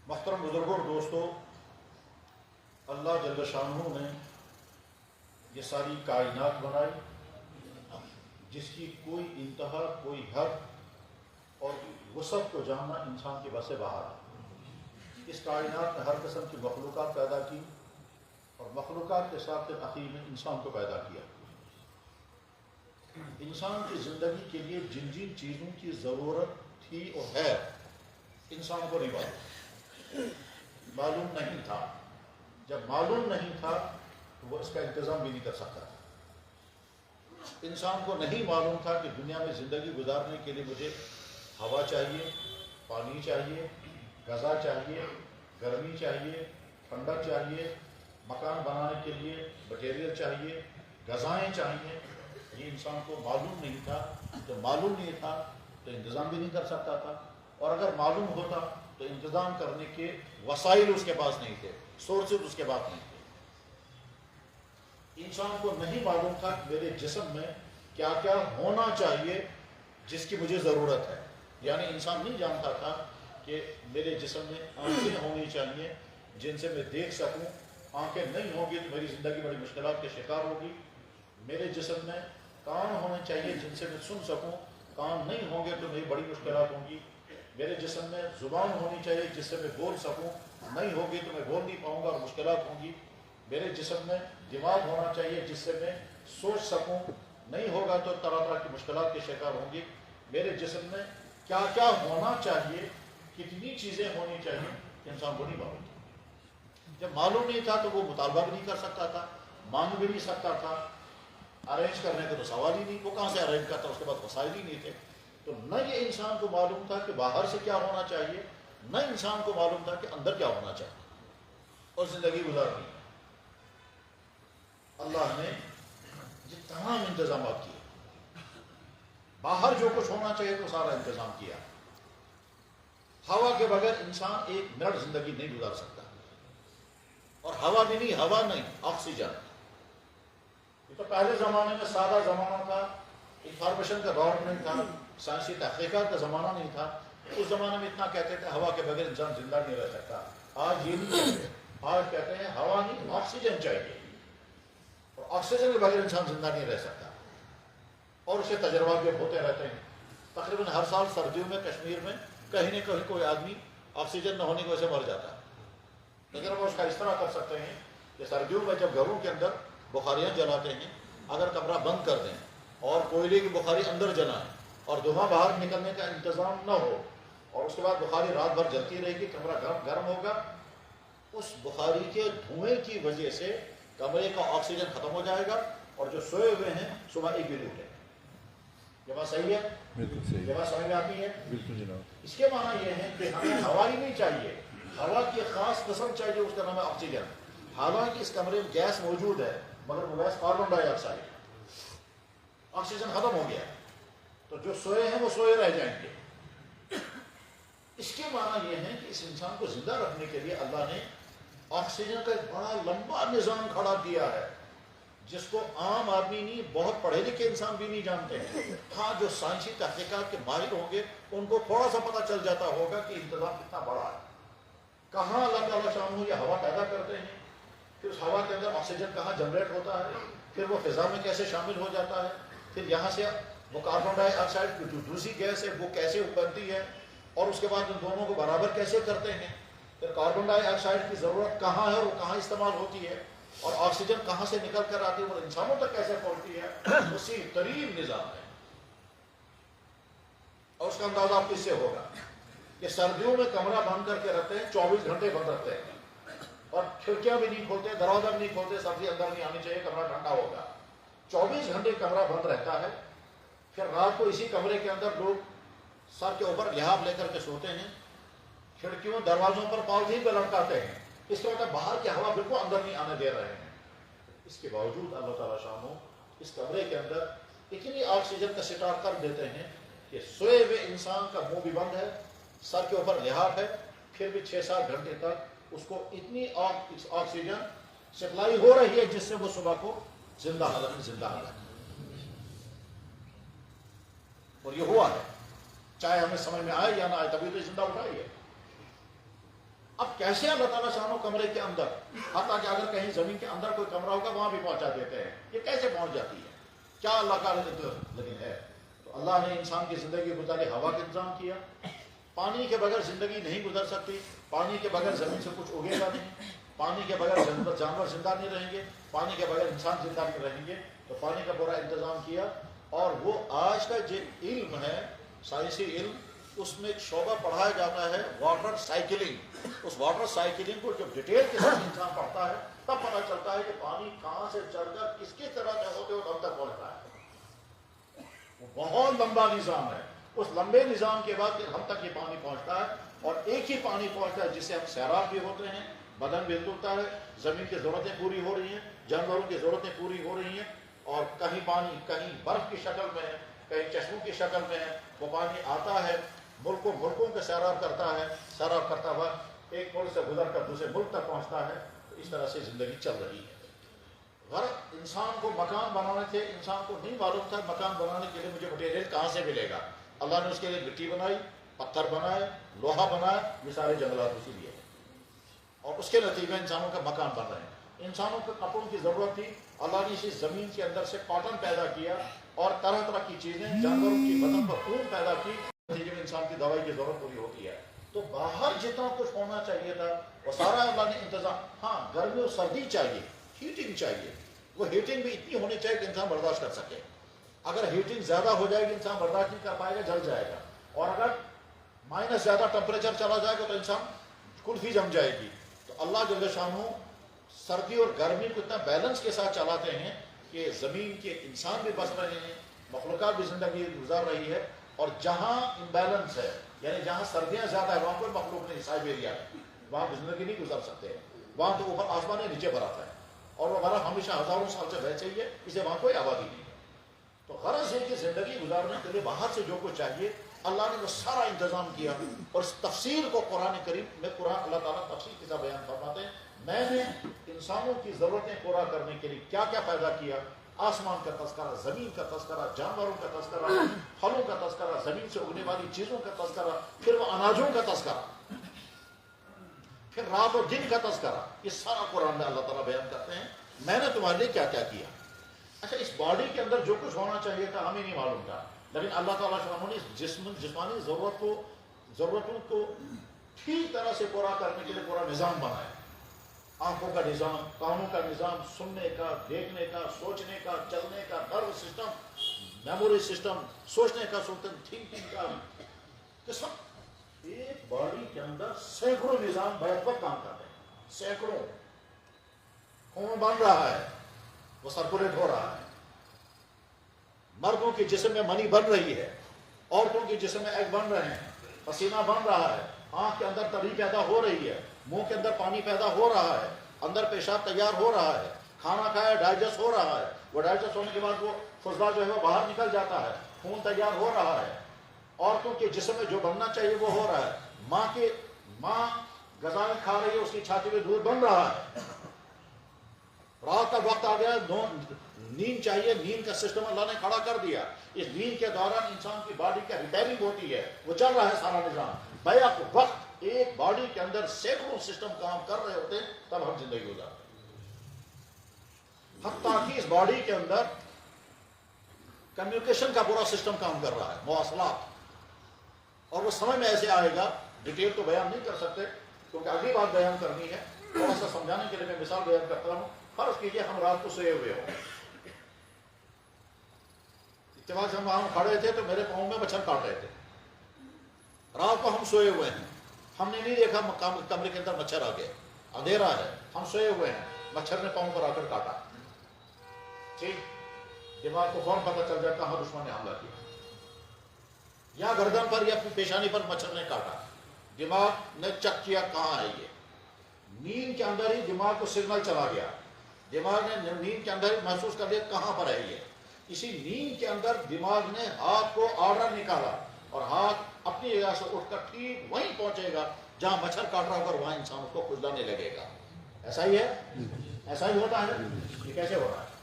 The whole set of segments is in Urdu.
محترم بزرگوں اور دوستوں، اللہ جل شانہ نے یہ ساری کائنات بنائی جس کی کوئی انتہا، کوئی حد اور وسعت کو جاننا انسان کے بس سے باہر ہے۔ اس کائنات نے ہر قسم کی مخلوقات پیدا کی اور مخلوقات کے ساتھ اخیر میں انسان کو پیدا کیا۔ انسان کی زندگی کے لیے جن جن چیزوں کی ضرورت تھی اور ہے، انسان کو نہیں معلوم نہیں تھا۔ جب معلوم نہیں تھا تو وہ اس کا انتظام بھی نہیں کر سکتا تھا۔ انسان کو نہیں معلوم تھا کہ دنیا میں زندگی گزارنے کے لیے مجھے ہوا چاہیے، پانی چاہیے، غذا چاہیے، گرمی چاہیے، ٹھنڈک چاہیے، مکان بنانے کے لیے مٹیریل چاہیے، غذائیں چاہیے۔ یہ انسان کو معلوم نہیں تھا۔ جب معلوم نہیں تھا تو انتظام بھی نہیں کر سکتا تھا، اور اگر معلوم ہوتا تو انتظام کرنے کے وسائل اس کے پاس نہیں تھے، سورسز اس کے پاس نہیں تھے۔ انسان کو نہیں معلوم تھا کہ میرے جسم میں کیا کیا ہونا چاہیے جس کی مجھے ضرورت ہے۔ یعنی انسان نہیں جانتا تھا کہ میرے جسم میں آنکھیں ہونی چاہیے جن سے میں دیکھ سکوں۔ آنکھیں نہیں ہوں گی تو میری زندگی بڑی مشکلات کے شکار ہوگی۔ میرے جسم میں کان ہونے چاہیے جن سے میں سن سکوں۔ کان نہیں ہوں گے تو میری بڑی مشکلات ہوں گی۔ میرے جسم میں زبان ہونی چاہیے جس سے میں بول سکوں، نہیں ہوگی تو میں بول نہیں پاؤں گا اور مشکلات ہوں گی۔ میرے جسم میں دماغ ہونا چاہیے جس سے میں سوچ سکوں، نہیں ہوگا تو طرح طرح کی مشکلات کے شکار ہوں گی۔ میرے جسم میں کیا کیا ہونا چاہیے، کتنی چیزیں ہونی چاہیے، انسان کو نہیں معلوم تھا۔ جب معلوم نہیں تھا تو وہ مطالبہ بھی نہیں کر سکتا تھا، مانگ بھی نہیں سکتا تھا۔ ارینج کرنے کا تو سوال ہی نہیں، وہ کہاں سے ارینج کرتا، اس کے بعد وسائل ہی نہیں تھے۔ تو نہ یہ انسان کو معلوم تھا کہ باہر سے کیا ہونا چاہیے، نہ انسان کو معلوم تھا کہ اندر کیا ہونا چاہیے اور زندگی گزارنی۔ اللہ نے یہ تمام انتظامات کیے، باہر جو کچھ ہونا چاہیے تو سارا انتظام کیا۔ ہوا کے بغیر انسان ایک منٹ زندگی نہیں گزار سکتا، اور ہوا بھی نہیں، ہوا نہیں، آکسیجن۔ یہ تو پہلے زمانے میں سادہ زمانہ تھا، انفارمیشن کا دور نہیں تھا، سائنسی تحقیقات کا زمانہ نہیں تھا۔ اس زمانے میں اتنا کہتے تھے ہوا کے بغیر انسان زندہ نہیں رہ سکتا۔ آج یہ نہیں کہتے، آج کہتے ہیں ہوا نہیں، آکسیجن چاہیے، اور آکسیجن کے بغیر انسان زندہ نہیں رہ سکتا۔ اور اسے تجربات بھی ہوتے رہتے ہیں۔ تقریباً ہر سال سردیوں میں کشمیر میں کہیں نہ کہیں کوئی آدمی آکسیجن نہ ہونے کی وجہ سے مر جاتا ہے۔ تجربہ اس کا اس طرح کر سکتے ہیں کہ سردیوں میں جب گھروں کے اندر بخاریاں جلاتے ہیں، اگر کمرہ بند کر دیں اور کوئلے کی بخاری اندر جلائیں اور دھواں باہر نکلنے کا انتظام نہ ہو، اور اس کے بعد بخاری رات بھر جلتی رہے گی، کمرہ گرم ہوگا، اس بخاری کے دھوئیں کی وجہ سے کمرے کا آکسیجن ختم ہو جائے گا، اور جو سوئے ہوئے ہیں صبح ایک بھی نہیں اٹھے۔ یہ بات صحیح ہے؟ بالکل صحیح، یہ بات سمجھ میں آتی ہے؟ بالکل جناب۔ اس کے معنی یہ ہے کہ ہمیں ہوا ہی نہیں چاہیے، ہوا کی خاص قسم چاہیے، اس کا نام ہے آکسیجن۔ حالانکہ اس کمرے میں گیس موجود ہے، مگر وہ گیس کاربن ڈائی آکسائڈ ہے۔ آکسیجن ختم ہو گیا ہے، تو جو سوئے ہیں وہ سوئے رہ جائیں گے۔ اس کے معنی یہ ہے کہ اس انسان کو زندہ رکھنے کے لیے اللہ نے آکسیجن کا ایک بڑا لمبا نظام کھڑا کیا ہے، جس کو عام آدمی نہیں، بہت پڑھے لکھے انسان بھی نہیں جانتے ہیں۔ ہاں، جو سائنسی تحقیقات کے ماہر ہوں گے ان کو تھوڑا سا پتہ چل جاتا ہوگا کہ انتظام کتنا بڑا ہے۔ کہاں اللہ تعالیٰ شاموں یہ ہوا پیدا کرتے ہیں، پھر اس ہوا کے اندر آکسیجن کہاں جنریٹ ہوتا ہے، پھر وہ فضا میں کیسے شامل ہو جاتا ہے، پھر یہاں سے وہ کاربن ڈائی آکسائڈ کی جو دوسری گیس ہے وہ کیسے بنتی ہے، اور اس کے بعد ان دونوں کو برابر کیسے کرتے ہیں، پھر کاربن ڈائی آکسائڈ کی ضرورت کہاں ہے اور وہ کہاں استعمال ہوتی ہے، اور آکسیجن کہاں سے نکل کر آتی ہے اور انسانوں تک کیسے پہنچتی ہے، اسی ترین نظام ہے۔ اور اس کا اندازہ آپ کس سے ہوگا کہ سردیوں میں کمرہ بند کر کے رکھتے ہیں، 24 گھنٹے بند رکھتے ہیں، اور کھڑکیاں بھی نہیں کھولتے، دروازہ بھی نہیں کھولتے، سبزی اندر نہیں آنی چاہیے، کمرہ ٹھنڈا ہوگا۔ 24 گھنٹے کمرہ بند رہتا ہے۔ پھر رات کو اسی کمرے کے اندر لوگ سر کے اوپر لحاف لے کر کے سوتے ہیں، کھڑکیوں دروازوں پر پالیتھین پہ لٹکاتے ہیں، اس کا مطلب باہر کی ہوا بالکل اندر نہیں آنے دے رہے ہیں۔ اس کے باوجود اللہ تعالیٰ شانہ اس کمرے کے اندر اتنی آکسیجن کا سٹاک کر دیتے ہیں کہ سوئے ہوئے انسان کا منہ بھی بند ہے، سر کے اوپر لحاف ہے، پھر بھی 6-7 گھنٹے تک اس کو اتنی آکسیجن سپلائی ہو رہی ہے جس سے وہ صبح کو زندہ حالت ہے۔ اور یہ ہوا ہے، چاہے ہمیں سمجھ میں آئے یا نہ آئے، تبھی تو زندہ اٹھائی ہے۔ اب کیسے اللہ تعالیٰ شانو کمرے کے اندر، حتیٰ کہ اگر کہیں زمین کے اندر کوئی کمرہ ہوگا وہاں بھی پہنچا دیتے ہیں، یہ کیسے پہنچ جاتی ہے؟ کیا اللہ کا لیکن ہے؟ تو اللہ نے انسان کی زندگی گزارے ہوا کا انتظام کیا. پانی کے بغیر زندگی نہیں گزر سکتی، پانی کے بغیر زمین سے کچھ اگے گا نہیں، پانی کے بغیر جانور زندہ نہیں رہیں گے، پانی کے بغیر انسان زندہ نہیں رہیں گے. تو پانی کا پورا انتظام کیا. اور وہ آج کا جو علم ہے، سائنسی علم، اس میں ایک شعبہ پڑھایا جاتا ہے واٹر سائیکلنگ. اس واٹر سائیکلنگ کو جب ڈیٹیل کے ساتھ انسان پڑھتا ہے تب پتہ چلتا ہے کہ پانی کہاں سے چل کر کس کس طرح سے ہوتے ہوئے ہم تک پہنچتا ہے. وہ بہت لمبا نظام ہے. اس لمبے نظام کے بعد ہم تک یہ پانی پہنچتا ہے، اور ایک ہی پانی پہنچتا ہے جس سے ہم سیراب بھی ہوتے ہیں، بدن بھی دھلتا ہے، زمین کی ضرورتیں پوری ہو رہی ہیں، جانوروں کی ضرورتیں پوری ہو رہی ہیں. اور کہیں پانی کہیں برف کی شکل میں ہے، کہیں چشموں کی شکل میں ہے. وہ پانی آتا ہے، ملکوں کا سیراب کرتا ہے، سیراب کرتا ہوا ایک ملک سے گزر کر دوسرے ملک تک پہنچتا ہے. تو اس طرح سے زندگی چل رہی ہے. غرض انسان کو مکان بنانے تھے، انسان کو نہیں معلوم تھا مکان بنانے کے لیے مجھے مٹیریل کہاں سے ملے گا. اللہ نے اس کے لیے مٹی بنائی، پتھر بنائے، لوہا بنایا، یہ سارے جنگلات اسی لیے ہیں. اور اس کے نتیجے میں انسانوں کا مکان بن رہے ہیں. انسانوں کو کپڑوں کی ضرورت تھی، اللہ نے اسی زمین کے اندر سے کاٹن پیدا کیا اور طرح طرح کی چیزیں، جانوروں کی بدن پر خون پیدا کی، نتیجے میں انسان کی دوائی کی ضرورت پوری ہوتی ہے. تو باہر جتنا کچھ ہونا چاہیے تھا وہ سارا اللہ نے انتظام. ہاں گرمی اور سردی چاہیے، ہیٹنگ چاہیے. وہ ہیٹنگ بھی اتنی ہونی چاہیے کہ انسان برداشت کر سکے. اگر ہیٹنگ زیادہ ہو جائے گی انسان برداشت نہیں کر پائے گا، جل جائے گا. اور اگر مائنس زیادہ ٹمپریچر چلا جائے گا تو انسان کلفی جم جائے گی. تو اللہ جل شانہ سردی اور گرمی کو اتنا بیلنس کے ساتھ چلاتے ہیں کہ زمین کے انسان بھی بس رہے ہیں، مخلوقات بھی زندگی گزار رہی ہے. اور جہاں امبیلنس ہے، یعنی جہاں سردیاں زیادہ ہیں، وہاں کوئی مخلوق نہیں، سائبیریا ہے، وہاں زندگی نہیں گزار سکتے ہیں. وہاں تو اوپر آسمان ہے، نیچے براتا ہے، اور وہ برا ہمیشہ ہزاروں سال سے ویسے ہی ہے، اسے وہاں کوئی آبادی نہیں ہے. تو غرض ہے کہ زندگی گزارنے کے لیے باہر سے جو کچھ چاہیے اللہ نے وہ سارا انتظام کیا. اور اس تفصیل کو قرآن کریم میں اللہ تعالیٰ تفصیل کے ساتھ بیان فرماتے ہیں. میں نے انسانوں کی ضرورتیں پورا کرنے کے لیے کیا کیا پیدا کیا. آسمان کا تذکرہ، زمین کا تذکرہ، جانوروں کا تذکرہ، پھلوں کا تذکرہ، زمین سے اگنے والی چیزوں کا تذکرہ، پھر وہ اناجوں کا تذکرہ، پھر رات اور دن کا تذکرہ. یہ سارا قرآن میں اللہ تعالیٰ بیان کرتے ہیں میں نے تمہارے لیے کیا کیا کیا. اچھا، اس باڈی کے اندر جو کچھ ہونا چاہیے تھا ہمیں نہیں معلوم تھا، لیکن اللہ تعالیٰ نے جسمانی ضرورتوں کو ٹھیک طرح سے پورا کرنے کے لیے پورا نظام بنایا. آنکھوں کا نظام، کانوں کا نظام، سننے کا، دیکھنے کا، سوچنے کا، چلنے کا، نرو سسٹم، میموری سسٹم، سوچنے کا سسٹم، تھنکنگ کا قسم. ایک باڈی کے اندر سینکڑوں نظام بیک وقت کام کرتے ہیں، سینکڑوں. خون بن رہا ہے، وہ سرکولیٹ ہو رہا ہے. مردوں کے جسم میں منی بن رہی ہے، عورتوں کے جسم میں ایگ بن رہے ہیں، پسینہ بن رہا ہے، آنکھ کے اندر تری پیدا ہو رہی ہے، منہ کے اندر پانی پیدا ہو رہا ہے، اندر پیشاب تیار ہو رہا ہے، کھانا کھایا ڈائجسٹ ہو رہا ہے، وہ ڈائجسٹ ہونے کے بعد وہ فضلہ جو ہے وہ باہر نکل جاتا ہے، خون تیار ہو رہا ہے. عورتوں کے جسم میں جو بننا چاہیے وہ ہو رہا ہے. ماں غذا کھا رہی ہے، اس کی چھاتی میں دودھ بن رہا ہے. رات کا وقت آ گیا، نیند چاہیے، نیند کا سسٹم اللہ نے کھڑا کر دیا. اس نیند کے دوران انسان کی باڈی کا ریپیئرنگ ہوتی ہے، وہ چل رہا ہے سارا نظام. بیک وقت ایک باڈی کے اندر سینکڑوں سسٹم کام کر رہے ہوتے ہیں، تب ہم زندگی گزارتے ہیں. حتیٰ کہ اس باڈی کے اندر کمیونیکیشن کا پورا سسٹم کام کر رہا ہے، مواصلات. اور وہ سمجھ میں ایسے آئے گا، ڈیٹیل تو بیان نہیں کر سکتے کیونکہ اگلی بات بیان کرنی ہے. تھوڑا سا سمجھانے کے لیے میں مثال بیان کرتا ہوں. فرض کیجیے ہم رات کو سوئے ہوئے ہوں، اتفاق سے ہم وہاں کھڑے تھے تو میرے پاؤں میں مچھر کاٹ رہے تھے. رات کو ہم سوئے ہوئے ہیں، ہم نے نہیں دیکھا کمرے کے اندر مچھر آ گئے، اندھیرا ہے، ہم سوئے ہوئے ہیں، مچھر نے پاؤں پر آ کر کاٹا. ٹھیک، دماغ کو فوراً پتہ چل جائے کہاں دشمن نے حملہ کیا. یا گردن پر یا پیشانی پر مچھر نے کاٹا، دماغ نے چیک کیا کہاں ہے یہ. نیند کے اندر ہی دماغ کو سگنل چلا گیا، دماغ نے نیند کے اندر ہی محسوس کر لیا کہاں پر ہے یہ. اسی نیند کے اندر دماغ نے ہاتھ کو آرڈر نکالا اور ہاتھ اپنی جگہ سے اٹھ کر ٹھیک وہیں پہنچے گا جہاں مچھر کاٹ رہا ہوگا، وہاں انسان اس کو کھجلانے لگے گا. ایسا ہی ہے، ایسا ہی ہوتا ہے. یہ کیسے ہو رہا ہے؟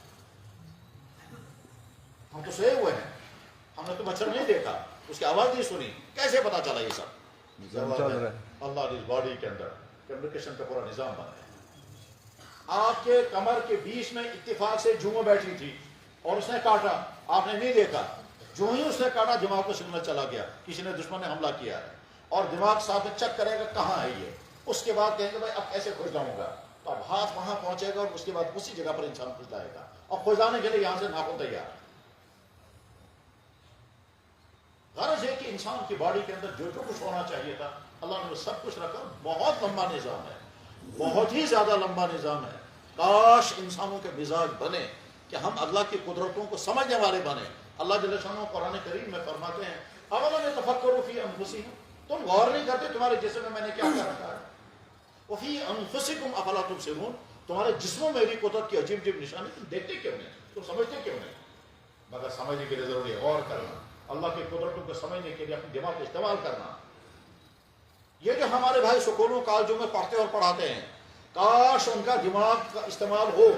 ہم تو سوئے ہوئے ہیں، ہم نے تو مچھر نہیں دیکھا، اس کی آواز نہیں سنی، کیسے پتا چلا یہ سب؟ اللہ نے اس باڈی کے اندر کمیونیکیشن کا پورا نظام بن گیا۔ آپ کے کمر کے بیچ میں اتفاق سے جوں بیٹھی تھی اور اس نے کاٹا، آپ نے نہیں دیکھا، جو ہی اس نے کاٹا دماغ کو سگنل چلا گیا کسی نے دشمن نے حملہ کیا ہے، اور دماغ صاحب چیک کرے گا کہاں ہے یہ، اس کے بعد کہیں گے بھائی اب کیسے کھج جاؤں گا، تو اب ہاتھ وہاں پہنچے گا اور اس کے بعد اسی جگہ پر انسان کھج جائے گا، اور کھجانے کے لیے یہاں سے ناخن تیار۔ غرض ہے کہ انسان کی باڈی کے اندر جو جو کچھ ہونا چاہیے تھا اللہ نے سب کچھ رکھا۔ بہت لمبا نظام ہے، بہت ہی زیادہ لمبا نظام ہے۔ کاش انسانوں کے مزاج بنے کہ ہم اللہ کی قدرتوں کو سمجھنے والے بنے۔ اللہ جل شانہ قرآن کریم میں فرماتے ہیں اولا تفکروا فی انفسکم، تم غور نہیں کرتے تمہارے جسم میں نے کیا کر رکھا ہے، وفی انفسکم افلا تبصرون، تمہارے جسموں میں میری قدرت کی عجیب عجیب نشانی تم دیکھتے کیوں نہیں، تم سمجھتے کیوں نہیں؟ مگر سمجھنے کے لیے ضروری ہے غور کرنا، اللہ کی قدرتوں کو سمجھنے کے لیے اپنے دماغ کو استعمال کرنا۔ یہ جو ہمارے بھائی سکولوں کالجوں میں پڑھتے اور پڑھاتے ہیں، کاش ان کا دماغ کا استعمال ہو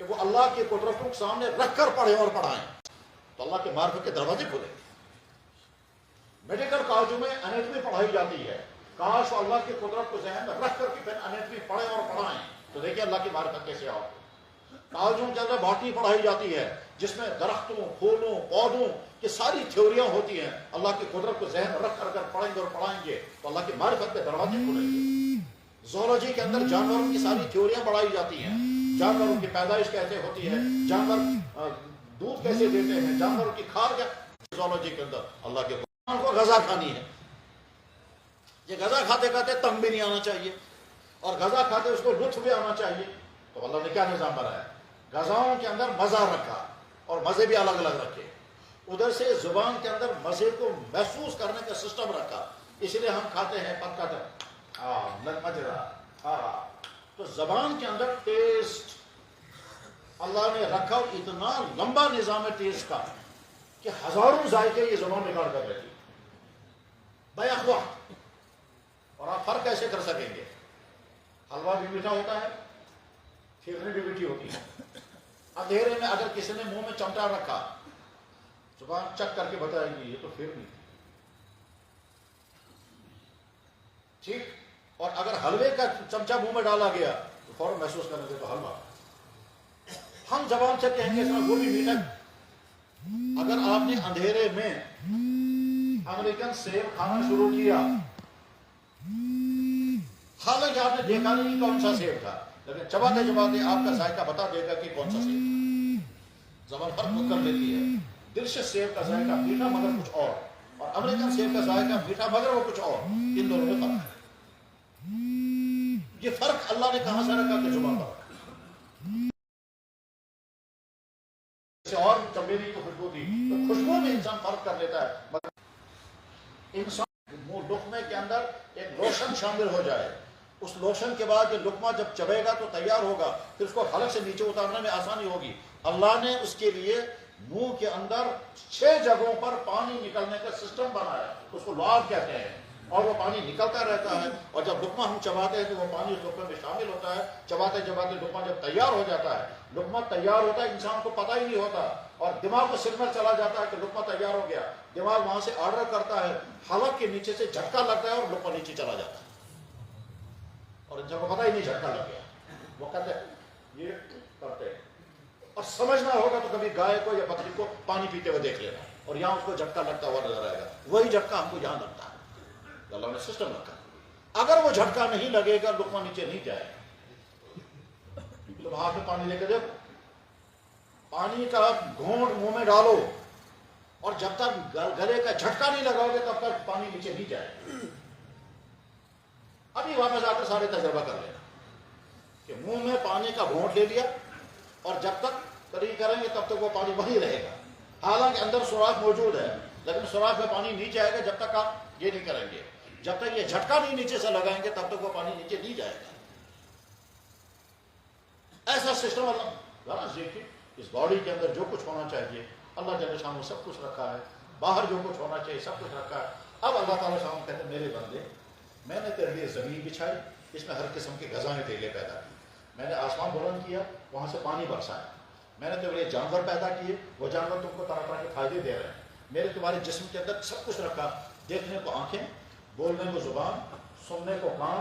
کہ وہ اللہ کی قدرتوں کے سامنے رکھ کر پڑھیں اور پڑھائیں، تو اللہ کے معرفت کے دروازے کھلیں۔ میڈیکل کالجوں میں انیٹمی پڑھائی جاتی ہے، کاش وہ اللہ کی قدرت کو ذہن میں رکھ کر کے پھر انیٹمی پڑھیں اور پڑھائیں، تو دیکھیں اللہ کی معرفت کیسے آؤ۔ کالجوں کے اندر باٹنی پڑھائی جاتی ہے جس میں درختوں، پھولوں، پودوں کی ساری تھیوریاں ہوتی ہیں، اللہ کی قدرت کو ذہن میں رکھ کر پڑھیں گے اور پڑھائیں گے تو اللہ کی معرفت کے دروازے کھلیں گے۔ زولوجی کے اندر جانوروں کی ساری تھیوریاں پڑھائی جاتی ہیں، جانوروں کی پیدائش کیسے ہوتی ہے، جانور دودھ کیسے دیتے ہیں، جانوروں کی کھال کیا، زولوجی کے اندر اللہ کے قرآن کو غذا کھانی ہے۔ یہ غذا کھاتے کھاتے تنگ بھی نہیں آنا چاہیے، اور غذا کھاتے اس کو لطف بھی آنا چاہیے، تو اللہ نے کیا نظام بنایا، غذاؤں کے اندر مزہ رکھا اور مزے بھی الگ الگ رکھے، ادھر سے زبان کے اندر مزے کو محسوس کرنے کا سسٹم رکھا، اس لیے ہم کھاتے ہیں پکا مجرا، تو زبان کے اندر ٹیسٹ اللہ نے رکھا، اور اتنا لمبا نظام ہے ٹیسٹ کا کہ ہزاروں ذائقے یہ زبان نکال کر رہتی بیک وقت، اور آپ فرق کیسے کر سکیں گے؟ حلوہ بھی میٹھا ہوتا ہے، کھیرنی بھی میٹھی ہوتی ہے۔ اندھیرے میں اگر کسی نے منہ میں چمٹا رکھا، زبان چک کر کے بتائے گی یہ تو پھرنی ٹھیک، اور اگر حلوے کا چمچا منہ میں ڈالا گیا تو فوراً محسوس کرنے سے تو حلوہ۔ ہم زبان سے کہیں گے اس میں وہ بھی میٹھا۔ اگر آپ نے اندھیرے میں امریکن سیب کھانا شروع کیا، حالانکہ آپ نے دیکھا نہیں کون سا سیب تھا، لیکن چباتے چباتے آپ کا ذائقہ بتا دے گا کہ کون سا سیب۔ زبان فرق کر لیتی ہے، دلشس سیب کا ذائقہ میٹھا مگر کچھ اور امریکن سیب کا ذائقہ میٹھا مگر وہ کچھ اور، ان دونوں میں فرق ہے۔ یہ فرق اللہ نے کہاں سے رکھا کہ زبان پر، اور چمیلی کی خوشبو تھی تو خوشبو میں انسان فرق کر لیتا ہے، مگر انسان منہ لقمے کے اندر ایک لوشن شامل ہو جائے، اس لوشن کے بعد یہ لقمہ جب چبے گا تو تیار ہوگا، پھر اس کو حلق سے نیچے اتارنے میں آسانی ہوگی۔ اللہ نے اس کے لیے منہ کے اندر 6 جگہوں پر پانی نکلنے کا سسٹم بنایا، اس کو لعاب کہتے ہیں، اور وہ پانی نکلتا رہتا ہے، اور جب لقمہ ہم چباتے ہیں تو وہ پانی اس لقمے میں شامل ہوتا ہے، چباتے چباتے لقمہ جب تیار ہو جاتا ہے، لقمہ تیار ہوتا ہے انسان کو پتہ ہی نہیں ہوتا، اور دماغ کو سگنل چلا جاتا ہے کہ لقمہ تیار ہو گیا، دماغ وہاں سے آرڈر کرتا ہے، حلق کے نیچے سے جھٹکا لگتا ہے اور لقمہ نیچے چلا جاتا ہے، اور انسان کو پتہ ہی نہیں جھٹکا لگ گیا، وہ کہتے ہیں یہ کرتے ہیں۔ اور سمجھنا ہوگا تو کبھی گائے کو یا بکری کو پانی پیتے ہوئے دیکھ لینا، اور یہاں اس کو جھٹکا لگتا ہوا نظر آئے گا، وہی جھٹکا ہم کو یہاں لگتا ہے، اللہ نے سسٹم رکھا۔ اگر وہ جھٹکا نہیں لگے گا لقمہ نیچے نہیں جائے گا۔ تم ہاتھ میں پانی لے کے دیکھو، پانی کا گھونٹ منہ میں ڈالو، اور جب تک گلے کا جھٹکا نہیں لگاؤ گے تب تک پانی نیچے نہیں جائے گا۔ ابھی واپس آ کر سارے تجربہ کر لینا کہ منہ میں پانی کا گھونٹ لے لیا، اور جب تک کری کریں گے تب تک وہ پانی وہی رہے گا، حالانکہ اندر سوراخ موجود ہے، لیکن سوراخ میں پانی نہیں جائے گا جب تک آپ یہ نہیں کریں گے، جب تک یہ جھٹکا نہیں نیچے سے لگائیں گے تب تک وہ پانی نیچے نہیں جائے گا۔ ایسا سسٹم اللہ غرض دیکھیے، اس باڈی کے اندر جو کچھ ہونا چاہیے اللہ جل شانہ سب کچھ رکھا ہے، باہر جو کچھ ہونا چاہیے سب کچھ رکھا ہے۔ اب اللہ تعالیٰ شام کہتے ہیں میرے بندے، میں نے تیرے لیے زمین بچھائی، اس میں ہر قسم کی غذائیں تیرے لیے پیدا کی، میں نے آسمان بلند کیا، وہاں سے پانی برسایا، میں نے تیرے لیے جانور پیدا کیے، وہ جانور تم کو طرح طرح کے فائدے دے رہے ہیں، میں نے تمہارے جسم کے اندر سب کچھ رکھا، دیکھنے کو آنکھیں، بولنے کو زبان، سننے کو کان،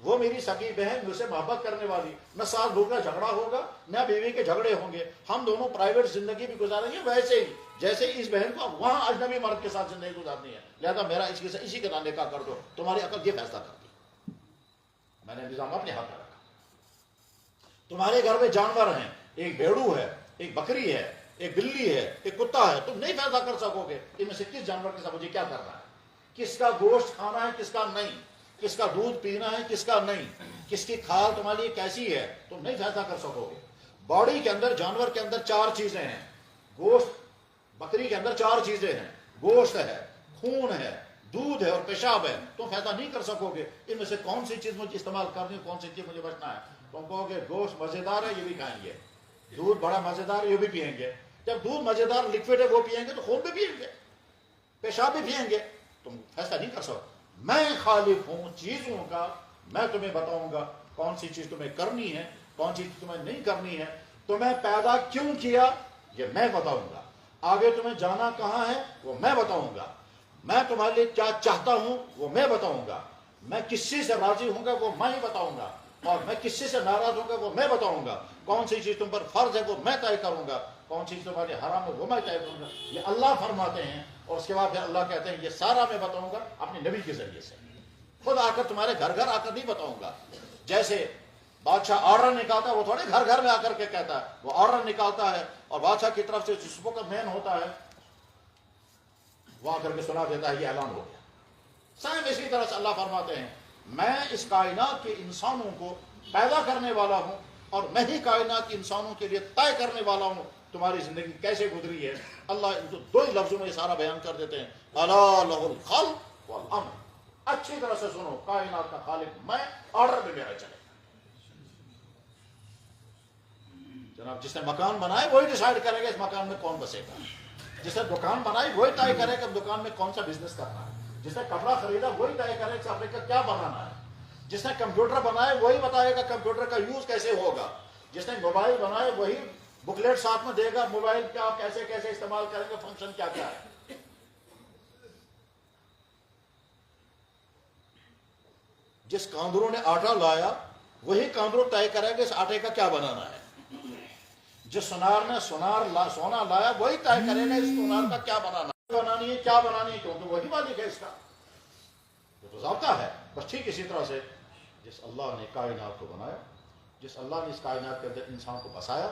وہ میری سگی بہن مجھ سے محبت کرنے والی، نہ ساس بہو کا جھگڑا ہوگا نہ بیوی کے جھگڑے ہوں گے، ہم دونوں پرائیویٹ زندگی بھی گزاریں گے ویسے ہی جیسے اس بہن کو وہاں اجنبی مرد کے ساتھ زندگی گزارنی ہے، لہذا میرا اسی کے نام نکاح کر دو، تمہاری عقل یہ فیصلہ کرتی۔ میں نے نظام اپنے ہاتھ میں رکھا۔ تمہارے گھر میں جانور ہیں، ایک بھیڑو ہے، ایک بکری ہے، ایک بلی ہے، ایک کتا ہے، تم نہیں فیصلہ کر سکو گے ان میں سے کس جانور کے ساتھ مجھے کیا کرنا ہے، کس کا گوشت کھانا ہے کس کا نہیں، کس کا دودھ پینا ہے کس کا نہیں، کس کی کھال تمہارے لیے کیسی ہے، تم نہیں فیصلہ کر سکو گے۔ باڈی کے اندر، جانور کے اندر 4 چیزیں ہیں، گوشت، بکری کے اندر 4 چیزیں ہیں، گوشت ہے، خون ہے، دودھ ہے اور پیشاب ہے، تم فیصلہ نہیں کر سکو گے ان میں سے کون سی چیز مجھے استعمال کرنی ہے، کون سی چیز مجھے بچنا ہے۔ تم کہو گے گوشت مزیدار ہے یہ بھی کھائیں گے، دودھ بڑا مزیدار ہے یہ بھی پئیں گے، جب دودھ مزیدار لکوڈ ہے وہ پئیں گے تو خون بھی پئیں گے، پیشاب بھی پئیں گے، تم فیصلہ نہیں کر سکو۔ میں خالق ہوں چیزوں کا، میں تمہیں بتاؤں گا کون سی چیز تمہیں کرنی ہے کون سی چیز تمہیں نہیں کرنی ہے، تمہیں پیدا کیوں کیا یہ میں بتاؤں گا، آگے تمہیں جانا کہاں ہے وہ میں بتاؤں گا، میں تمہارے لیے کیا چاہتا ہوں وہ میں بتاؤں گا، میں کس چیز سے راضی ہوں گا وہ میں ہی بتاؤں گا، اور میں کس چیز سے ناراض ہوں گا وہ میں بتاؤں گا، کون سی چیز تم پر فرض ہے وہ میں طے کروں گا، کون سی چیز تمہارے حرام ہے وہ میں طے کروں گا۔ یہ اللہ فرماتے ہیں، اور اس کے بعد پھر اللہ کہتے ہیں یہ سارا میں بتاؤں گا اپنے نبی کے ذریعے سے، خود آ کر تمہارے گھر گھر آ کر نہیں بتاؤں گا۔ جیسے بادشاہ آرڈر نکالتا ہے وہ تھوڑے گھر گھر میں آ کر کے کہتا ہے، وہ آرڈر نکالتا ہے اور بادشاہ کی طرف سے جس کو کا مین ہوتا ہے وہ آ کر کے سنا دیتا ہے یہ اعلان ہو گیا۔ سیم اسی طرح سے اللہ فرماتے ہیں میں اس کائنات کے انسانوں کو پیدا کرنے والا ہوں اور میں ہی کائنات کے انسانوں کے لیے طے کرنے والا ہوں تمہاری زندگی کیسے گزری ہے۔ اللہ ان کو 2 ہی لفظوں میں یہ سارا بیان کر دیتے ہیں، الا لہ الخلق والامر، اچھی طرح سے سنو، کائنات کا خالق میں، آرڈر بھی میرا چلے۔ جناب جس نے مکان بنائے وہی ڈیسائیڈ کرے گا اس مکان میں کون بسے گا، جس نے دکان بنائی وہی طے کرے گا دکان میں کون سا بزنس کرنا ہے، جس نے کپڑا خریدا وہی طے کرے گا کپڑے کا کیا بنانا ہے، جس نے کمپیوٹر بنائے وہی بتائے گا کمپیوٹر کا یوز کیسے ہوگا، جس نے موبائل بنائے وہی بکلیٹ ساتھ میں دے گا موبائل کا آپ کیسے کیسے استعمال کریں گے، فنکشن کیا کیا ہے۔ جس کاندروں نے آٹا لایا وہی کاندروں طے کرے گا اس آٹے کا کیا بنانا ہے، جس سونار نے سونا لایا وہی طے کرے گا اس سونار کا کیا بنانی ہے کیا بنانی ہے، کیونکہ وہی مالک ہے اس کا، وہ تو ضابطہ ہے۔ بس ٹھیک اسی طرح سے جس اللہ نے کائنات کو بنایا، جس اللہ نے اس کائنات کے اندر انسان کو بسایا،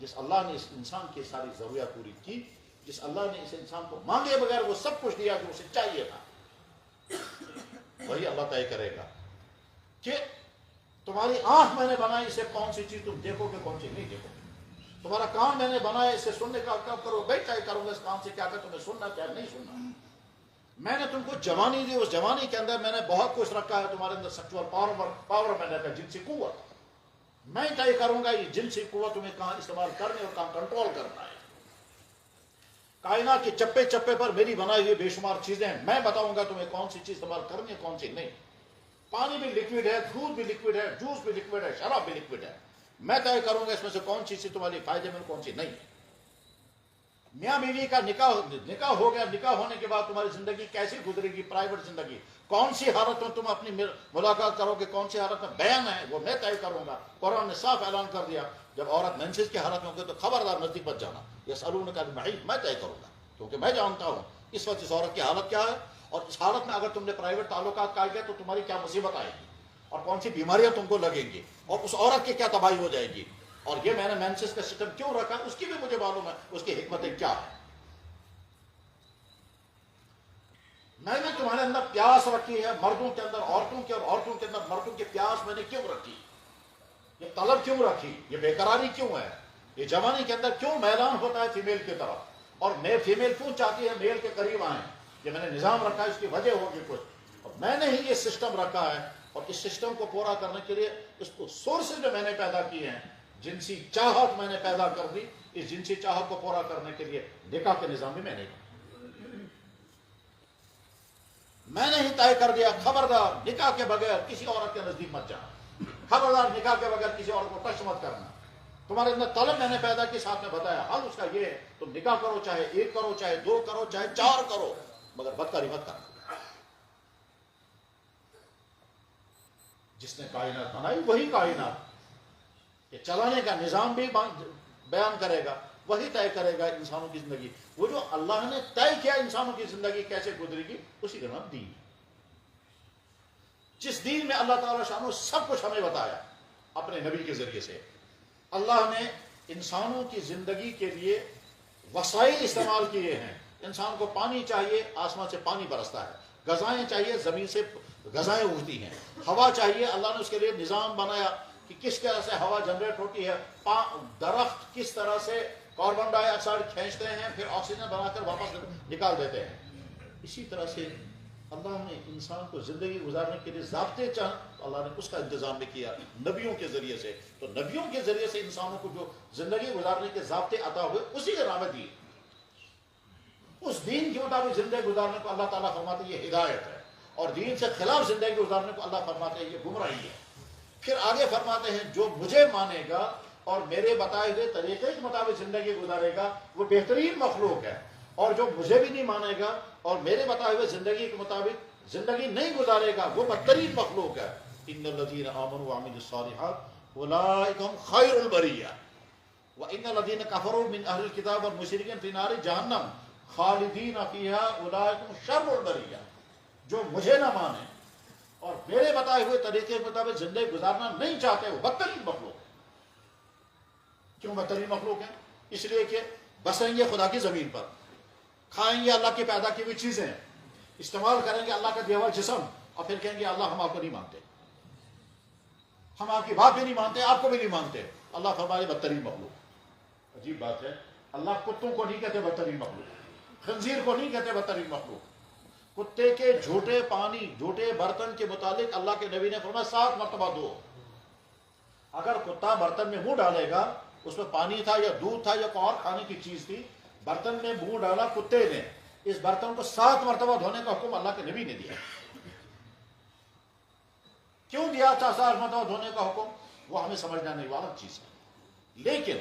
جس اللہ نے اس انسان کی ساری ضروریات پوری کی، جس اللہ نے اس انسان کو مانگے بغیر وہ سب کچھ دیا جو اسے چاہیے تھا، وہی اللہ طے کرے گا کہ تمہاری آنکھ میں نے بنائی اسے کون سی چیز تم دیکھو گے کون سی نہیں دیکھو گے، تمہارا کان میں نے بنایا اسے سننے کا کب کرو بھائی طے کروں گا اس کام سے کیا کہ تمہیں سننا کیا نہیں سننا۔ میں نے تم کو جوانی دی، اس جوانی کے اندر میں نے بہت کچھ رکھا ہے، تمہارے اندر سیکچوئل پاور میں نے رکھا، جنسی قوت، میں طے کروں گا یہ جنسی قوت تمہیں کہاں استعمال کرنے اور کہاں کنٹرول کرنا ہے۔ کائنات کے چپے چپے پر میری بنائی ہوئی بے شمار چیزیں ہیں، میں بتاؤں گا تمہیں کون سی چیز استعمال کرنی ہے کون سی نہیں۔ پانی بھی لکوڈ ہے، دودھ بھی لکوڈ ہے، جوس بھی لکوڈ ہے، شراب بھی لکوڈ ہے، میں طے کروں گا اس میں سے کون سی چیز تمہاری فائدے میں کون سی نہیں۔ میاں بیوی کا نکاح ہو گیا، نکاح ہونے کے بعد تمہاری زندگی کیسی گزرے گی، پرائیویٹ زندگی کون سی حالت میں تم اپنی ملاقات کرو گے، کون سی حالت میں بیان ہے وہ میں طے کروں گا۔ قرآن نے صاف اعلان کر دیا جب عورت مینسز کی حالت میں ہوگی تو خبردار نزدیک مت جانا، یسألونک عن المحیض میں طے کروں گا، کیونکہ میں جانتا ہوں اس وقت اس عورت کی حالت کیا ہے، اور اس حالت میں اگر تم نے پرائیویٹ تعلقات قائم کیا تو تمہاری کیا مصیبت آئے گی اور کون سی بیماریاں تم کو لگیں گی اور اس عورت کی کیا تباہی ہو جائے گی۔ اور یہ میں نے مینسز کا سسٹم کیوں رکھا اس کی بھی مجھے معلوم ہے، اس کی حکمتیں کیا ہے۔ میں نے تمہارے اندر پیاس رکھی ہے، مردوں کے اندر عورتوں کی اور عورتوں کے اندر مردوں کی پیاس میں نے کیوں رکھی، یہ طلب کیوں رکھی، یہ بے قراری کیوں ہے، یہ جوانی کے اندر کیوں میلان ہوتا ہے فیمیل کی طرف، اور فیمیل کیوں چاہتی ہے میل کے قریب آئیں، یہ میں نے نظام رکھا ہے، اس کی وجہ ہوگی کچھ، اور میں نے ہی یہ سسٹم رکھا ہے، اور اس سسٹم کو پورا کرنے کے لیے اس کو سورسز جو میں نے پیدا کیے ہیں، جنسی چاہت میں نے پیدا کر دی، اس جنسی چاہت کو پورا کرنے کے لیے نکاح کے نظام بھی میں نے ہی طے کر دیا، خبردار نکاح کے بغیر کسی عورت کے نزدیک مت جانا، خبردار نکاح کے بغیر کسی عورت کو ٹچ مت کرنا۔ تمہارے اندر طلب میں نے پیدا کی، ساتھ میں بتایا حل اس کا یہ ہے تم نکاح کرو، چاہے 1 کرو، چاہے 2 کرو، چاہے 4 کرو، مگر بدکاری مت کرنا۔ جس نے کائنات بنائی وہی کائنات یہ چلانے کا نظام بھی بیان کرے گا، وہی طے کرے گا انسانوں کی زندگی. وہ جو اللہ نے طے کیا انسانوں کی زندگی کیسے گزرے گی، اسی کا نام دین. جس دین میں اللہ تعالیٰ شانہ سب کچھ ہمیں بتایا اپنے نبی کے ذریعے سے. اللہ نے انسانوں کی زندگی کے لیے وسائل استعمال کیے ہیں. انسان کو پانی چاہیے، آسمان سے پانی برستا ہے. غذائیں چاہیے، زمین سے غذائیں اگتی ہیں. ہوا چاہیے، اللہ نے اس کے لیے نظام بنایا کہ کس طرح سے ہوا جنریٹ ہوتی ہے. درخت کس طرح سے کاربن ڈائی آکسائڈ کھینچتے ہیں پھر آکسیجن بنا کر واپس نکال دیتے ہیں. اسی طرح سے اللہ نے انسان کو زندگی گزارنے کے لیے ضابطے اللہ نے اس کا انتظام بھی کیا نبیوں کے ذریعے سے. تو نبیوں کے ذریعے سے انسانوں کو جو زندگی گزارنے کے ضابطے عطا ہوئے اسی کا نام ہے دین. اس دین کے مطابق زندگی گزارنے کو اللہ تعالیٰ فرماتے ہیں یہ ہدایت ہے، اور دین سے خلاف زندگی گزارنے کو اللہ فرماتے ہیں یہ گمراہی ہے. پھر آگے فرماتے ہیں جو مجھے مانے گا اور میرے بتائے ہوئے طریقے کے مطابق زندگی گزارے گا وہ بہترین مخلوق ہے، اور جو مجھے بھی نہیں مانے گا اور میرے بتائے ہوئے زندگی کے مطابق زندگی نہیں گزارے گا وہ بدترین مخلوق ہے. ان الذین آمنوا وعملوا الصالحات اولئک هم خیر البریہ وان الذین کفروا من اہل الکتاب والمشرکین فی نار جہنم خالدین فیہا اولئک هم شر البریہ. جو مجھے نہ مانے اور میرے بتائے ہوئے طریقے کے مطابق زندگی گزارنا نہیں چاہتے وہ بدترین مخلوق ہے. کیوں بدترین مخلوق ہے؟ اس لیے کہ بسیں گے خدا کی زمین پر، کھائیں گے اللہ کی پیدا کی ہوئی چیزیں، استعمال کریں گے اللہ کا دیا ہوا جسم، اور پھر کہیں گے اللہ ہم آپ کو نہیں مانتے، ہم آپ کی بات بھی نہیں مانتے، آپ کو بھی نہیں مانتے. اللہ فرمائے بدترین مخلوق. عجیب بات ہے، اللہ کتوں کو نہیں کہتے بدترین مخلوق، خنزیر کو نہیں کہتے بدترین مخلوق. کتے کے جھوٹے پانی جھوٹے برتن کے متعلق اللہ کے نبی نے فرمایا 7 مرتبہ دھو. اگر کتا برتن میں منہ ڈالے گا، اس میں پانی تھا یا دودھ تھا یا کوئی اور کھانے کی چیز تھی، برتن میں منہ ڈالا کتے نے، اس برتن کو 7 مرتبہ دھونے کا حکم اللہ کے نبی نے دیا. کیوں دیا 7 مرتبہ دھونے کا حکم وہ ہمیں سمجھنا نہیں، والا چیز ہے. لیکن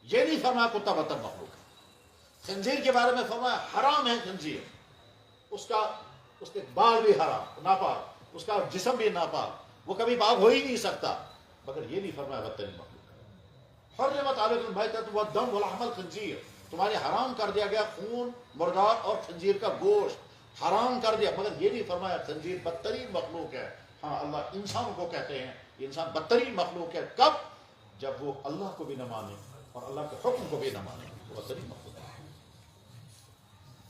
یہ نہیں فرمایا کتا بدتر مخلوق ہے. خنزیر کے بارے میں فرمایا حرام ہے خنزیر، اس کے بال بھی حرام ناپاک، اس کا جسم بھی ناپاک، وہ کبھی پاک ہو ہی نہیں سکتا. مگر یہ نہیں فرمایا بدترین مخلوق. حرمت علیکم المیتۃ والدم ولحم الخنزیر، تمہارے حرام کر دیا گیا خون مردار اور خنزیر کا گوشت حرام کر دیا. مگر یہ نہیں فرمایا خنزیر بدترین مخلوق ہے. ہاں اللہ انسانوں کو کہتے ہیں یہ انسان بدترین مخلوق ہے. کب؟ جب وہ اللہ کو بھی نہ مانے اور اللہ کے حکم کو بھی نہ مانے، وہ بدترین مخلوق ہے.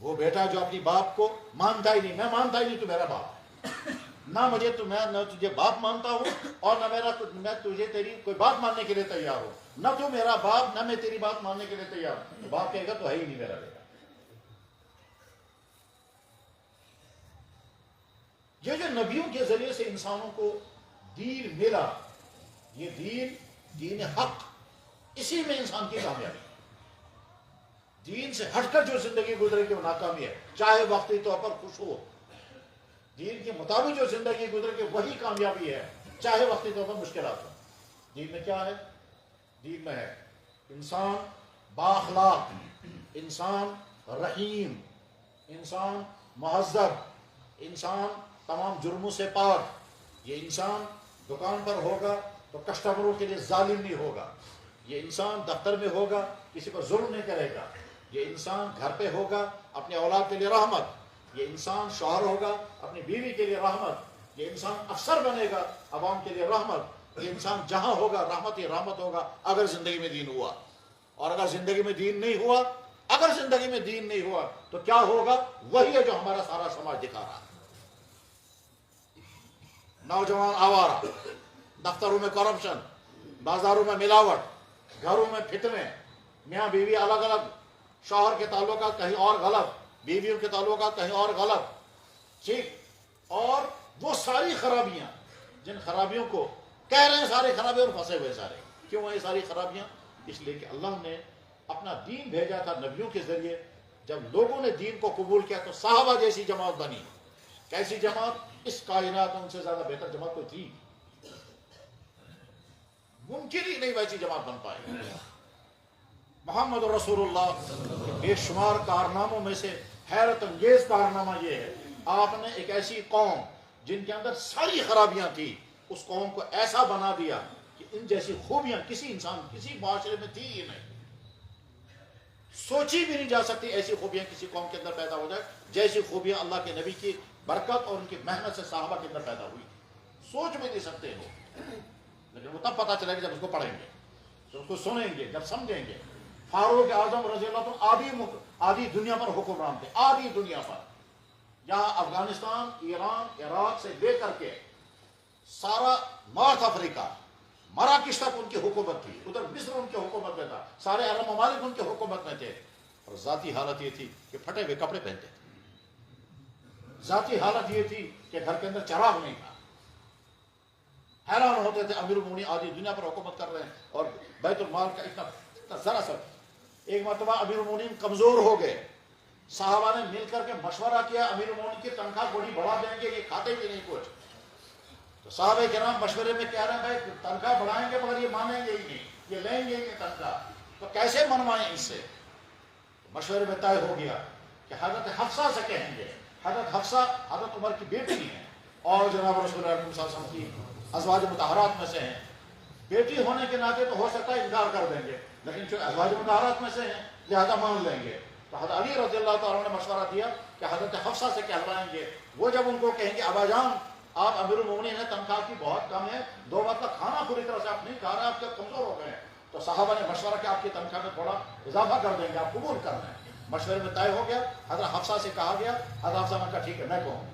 وہ بیٹا جو اپنی باپ کو مانتا ہی نہیں، میں مانتا ہی نہیں تو میرا باپ ہے، نہ مجھے تو میں نہ تجھے باپ مانتا ہوں اور نہ میں تجھے تیری کوئی بات ماننے کے لیے تیار ہوں، نہ تو میرا باپ نہ میں تیری بات ماننے کے لیے تیار ہوں. باپ کہے گا تو ہے ہی نہیں میرا بیٹا. یہ جو نبیوں کے ذریعے سے انسانوں کو دین ملا، یہ دین حق، اسی میں انسان کی کامیابی. دین سے ہٹ کر جو زندگی گزرے گی وہ ناکامی ہے، چاہے وقتی طور پر خوش ہو. دین کے مطابق جو زندگی گزرے گی وہی کامیابی ہے، چاہے وقتی طور پر مشکلات ہو. دین میں کیا ہے؟ دین میں ہے انسان بااخلاق، انسان رحیم، انسان مہذب، انسان تمام جرموں سے پاک. یہ انسان دکان پر ہوگا تو کسٹمروں کے لیے ظالم نہیں ہوگا. یہ انسان دفتر میں ہوگا کسی پر ظلم نہیں کرے گا. یہ انسان گھر پہ ہوگا اپنے اولاد کے لیے رحمت. یہ انسان شوہر ہوگا اپنی بیوی کے لیے رحمت. یہ انسان افسر بنے گا عوام کے لیے رحمت. یہ انسان جہاں ہوگا رحمت ہی رحمت ہوگا اگر زندگی میں دین ہوا. اور اگر زندگی میں دین نہیں ہوا، اگر زندگی میں دین نہیں ہوا تو کیا ہوگا؟ وہی ہے جو ہمارا سارا سماج دکھا رہا ہے. نوجوان آوارہ، دفتروں میں کرپشن، بازاروں میں ملاوٹ، گھروں میں فتنے، میاں بیوی الگ الگ، شوہر کے تعلقات کہیں اور غلط، بیویوں کے تعلقات کہیں اور غلط. ٹھیک، اور وہ ساری خرابیاں جن خرابیوں کو کہہ رہے ہیں ساری خرابیاں اور پھنسے ہوئے سارے. کیوں ہیں یہ ساری خرابیاں؟ اس لیے کہ اللہ نے اپنا دین بھیجا تھا نبیوں کے ذریعے. جب لوگوں نے دین کو قبول کیا تو صحابہ جیسی جماعت بنی. کیسی جماعت؟ اس کائنات میں ان سے زیادہ بہتر جماعت کوئی تھی ممکن ہی نہیں ویسی جماعت بن پائے. محمد رسول اللہ کے بے شمار کارناموں میں سے حیرت انگیز کارنامہ یہ ہے، آپ نے ایک ایسی قوم جن کے اندر ساری خرابیاں تھی اس قوم کو ایسا بنا دیا کہ ان جیسی خوبیاں کسی انسان کسی معاشرے میں تھی ہی نہیں، سوچی بھی نہیں جا سکتی ایسی خوبیاں کسی قوم کے اندر پیدا ہو جائے جیسی خوبیاں اللہ کے نبی کی برکت اور ان کی محنت سے صحابہ کے اندر پیدا ہوئی، سوچ بھی نہیں سکتے ہو، لیکن وہ تب پتا چلے گا جب اس کو پڑھیں گے، جب اس کو سنیں گے، جب سمجھیں گے۔ فاروق اعظم رضی اللہ عنہ آدھی دنیا پر حکمران تھے، آدھی دنیا پر، یہاں افغانستان، ایران، عراق سے لے کر کے سارا نارتھ افریقہ، مراکش تک ان کی حکومت تھی، ادھر مصر ان کی حکومت میں تھا، سارے عرب ممالک ان کی حکومت میں تھے، اور ذاتی حالت یہ تھی کہ پھٹے ہوئے کپڑے پہنتے تھے، ذاتی حالت یہ تھی کہ گھر کے اندر چراغ نہیں تھا، حیران ہوتے تھے امیر المومنین آدھی دنیا پر حکومت کر رہے ہیں اور بیت المال کا اتنا ذرا سا۔ ایک مرتبہ امیر المومنین کمزور ہو گئے، صحابہ نے مل کر کے مشورہ کیا امیر المومنین کی تنخواہ بڑی بڑھا دیں گے، یہ کھاتے بھی نہیں کچھ، تو صحابہ کرام مشورے میں کہہ رہے ہیں بھائی تنخواہ بڑھائیں گے مگر یہ مانیں گے ہی نہیں، یہ لیں گے ہی نہیں تنخواہ، تو کیسے منوائیں اس سے؟ مشورے میں طے ہو گیا کہ حضرت حفصہ سے کہیں گے، حضرت حفصہ حضرت عمر کی بیٹی ہیں اور جناب رسول اللہ صلی اللہ علیہ وسلم کی ازواج مطہرات میں سے ہیں، بیٹی ہونے کے ناطے تو ہو سکتا ہے انکار کر دیں گے، لیکن جو ازواج مطہرات میں سے ہیں لہذا مان لیں گے۔ تو حضرت علی رضی اللہ تعالیٰ نے مشورہ دیا کہ حضرت حفصہ سے کہلوائیں گے، وہ جب ان کو کہیں گے ابا جان آپ امیر المومنین ہیں، تنخواہ کی بہت کم ہے، 2 وقت کا کھانا پوری طرح سے آپ نہیں کھا رہے، آپ کے کمزور ہو گئے ہیں، تو صحابہ نے مشورہ کیا آپ کی تنخواہ میں تھوڑا اضافہ کر دیں گے، آپ قبول کر لیں۔ مشورے میں طے ہو گیا، حضرت حفصہ سے کہا گیا، حضرت حفصہ نے کہا ٹھیک ہے میں کہوں۔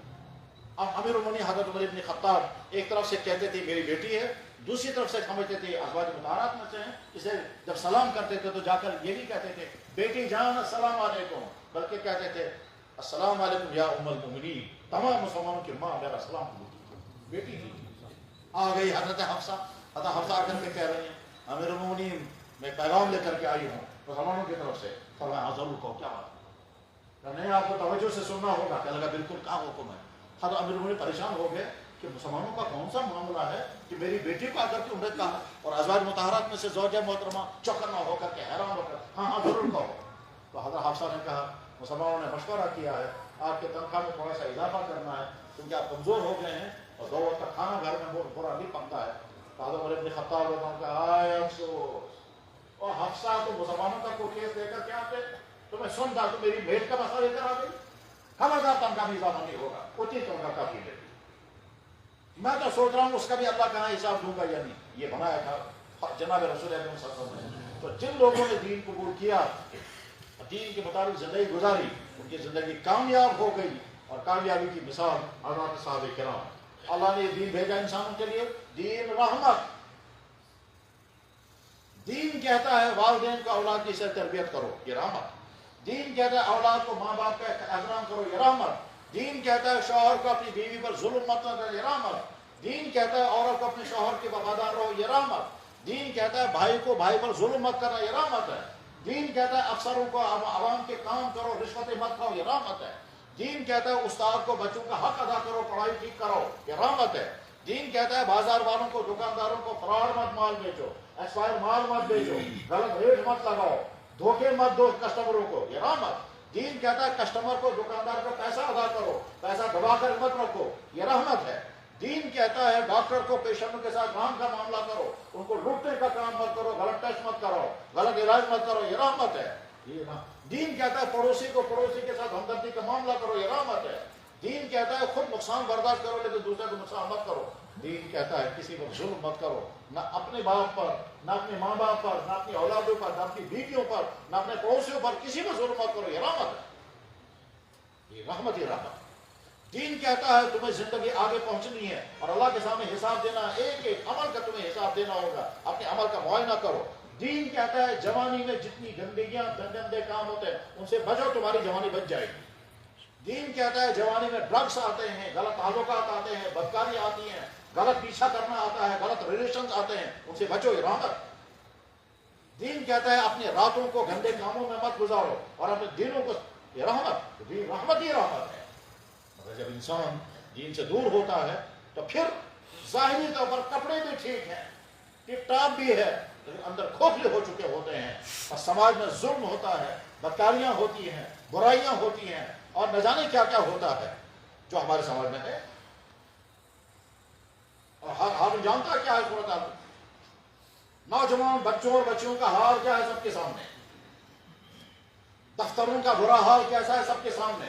اب امیر المومنین حضرت عمر بن خطاب ایک طرف سے کہتے تھے میری بیٹی ہے، دوسری طرف سے سمجھتے تھے ازواج مطہرات میں سے ہیں، اسے جب سلام کرتے تھے تو جا کر یہ نہیں کہتے تھے بیٹی جان السلام علیکم، بلکہ کہتے تھے السلام علیکم یا ام المؤمنین، تمام مسلمانوں کی ماں میرا سلام بیٹی تھی۔ آ گئی حضرت حفصہ، حضرت حفصہ آ کر کے کہہ رہی ہیں امیر المؤمنین میں پیغام لے کر کے آئی ہوں مسلمانوں کی طرف سے۔ فرمایا ضرور کہو کیا بات ہے، نہیں آپ کو توجہ سے سننا ہوگا، کہنے لگا بالکل کہاں حکم ہے۔ حضرت امیر المؤمنین پریشان ہو گئے کہ مسلمانوں کا کون سا معاملہ ہے کہ میری بیٹی کو آ کر کے انہیں کہا، اور ازواج مطہرات میں سے زوجہ محترمہ چوکنا ہو کر کے حیران ہو کر ہاں ہاں ضرور کہو۔ تو حضرت حفصہ نے کہا مسلمانوں نے مشورہ کیا ہے آپ کے تنخواہ میں تھوڑا سا اضافہ کرنا ہے کیونکہ آپ کمزور ہو گئے ہیں اور 2 وقت کا کھانا گھر میں برا نہیں پکتا ہے۔ تو حضرت عمر بن خطاب رضی اللہ عنہ کہا آئے افسوس، اور حفصہ تو مسلمانوں کا کوئی کیس لے کر کے آتے تو میں سنتا تو میری بھیڑ کا مسئلہ لے کر آ گئی، خبردار تنخواہ میں اضافہ نہیں ہوگا، اتنی تنخواہ کافی لیتی۔ میں تو سوچ رہا ہوں اس کا بھی اللہ کہاں حساب دوں گا یا نہیں، یہ بنایا تھا جناب رسول اللہ صلی اللہ علیہ وسلم نے۔ تو جن لوگوں نے دین قبول کیا، دین کے مطابق زندگی گزاری، ان کی زندگی کامیاب ہو گئی، اور کامیابی کی مثال حضرات صحابہ کرام۔ اللہ نے یہ دین بھیجا انسانوں کے لیے، دین رحمت، دین کہتا ہے والدین کو اولاد کی سے تربیت کرو، یہ رحمت۔ دین کہتا ہے اولاد کو ماں باپ کا احترام کرو، یہ رحمت۔ دین کہتا ہے شوہر کو اپنی بیوی پر ظلم مت کرو، یہ رحمت۔ دین کہتا ہے عورت کو اپنے شوہر کے وفادار رہو، یہ رحمت۔ دین کہتا ہے بھائی کو بھائی پر ظلم مت کرنا، یہ رحمت ہے۔ دین کہتا ہے افسروں کو عوام کے کام کرو، رشوتیں مت کھاؤ، یہ رحمت ہے۔ دین کہتا ہے استاد کو بچوں کا حق ادا کرو، پڑھائی ٹھیک کرو، یہ رحمت ہے۔ دین کہتا ہے بازار والوں کو دکانداروں کو فراڈ مت مال بیچو، ایکسپائر مال مت بیچو، غلط ریٹ مت لگاؤ، دھوکے مت دو کسٹمروں کو، یہ رحمت۔ دین کہتا ہے کسٹمر کو دکاندار کو پیسہ ادا کرو، پیسہ دبا کر مت رکھو، یہ رحمت ہے۔ دین کہتا ہے ڈاکٹر کو پیشنٹوں کے ساتھ رحم کا معاملہ کرو، ان کو لوٹنے کا کام مت کرو، غلط ٹیسٹ مت کرو، غلط علاج مت کرو، یہ رحمت ہے۔ دین کہتا ہے پڑوسی کو پڑوسی کے ساتھ ہمدردی کا معاملہ کرو، یہ رحمت ہے۔ دین کہتا ہے خود نقصان برداشت کرو لیکن دوسرے کو نقصان مت کرو۔ دین کہتا ہے کسی پر ظلم مت کرو، نہ اپنے باپ پر، نہ اپنے ماں باپ پر، نہ اپنی اولادوں پر، نہ اپنی بیویوں پر، نہ اپنے پڑوسیوں پر، کسی پر ظلم مت کرو، یہ رحمت ہے۔ یہ رحمت ہی رحمت۔ دین کہتا ہے تمہیں زندگی آگے پہنچنی ہے اور اللہ کے سامنے حساب دینا ہے، ایک ایک عمل کا تمہیں حساب دینا ہوگا، اپنے عمل کا معائنہ کرو۔ دین کہتا ہے جوانی میں جتنی گندگیاں گندے کام ہوتے ہیں ان سے بچو، تمہاری جوانی بچ جائے گی۔ دین کہتا ہے جوانی میں ڈرگس آتے ہیں، غلط تعلقات آتے ہیں، بدکاری آتی ہیں، غلط پیچھا کرنا آتا ہے، غلط ریلیشنز آتے ہیں، ان سے بچو، یہ رحمت۔ دین کہتا ہے اپنی راتوں کو گندے کاموں میں مت گزارو اور اپنے دنوں کو، یہ رحمت۔ دین رحمت ہی رحمت ہے۔ مگر جب انسان دین سے دور ہوتا ہے تو پھر ظاہری طور پر کپڑے بھی ٹھیک ہیں، ٹپ ٹاپ بھی ہے، لیکن اندر کھوکھلے ہو چکے ہوتے ہیں، اور سماج میں ظلم ہوتا ہے، بدکاریاں ہوتی ہیں، برائیاں ہوتی ہیں، اور نہ جانے کیا کیا ہوتا ہے جو ہمارے سماج میں ہے۔ اور ہر جانتا کیا ہے صورت حال، نوجوان بچوں اور بچیوں کا حال کیا ہے سب کے سامنے، دفتروں کا برا حال کیسا ہے سب کے سامنے،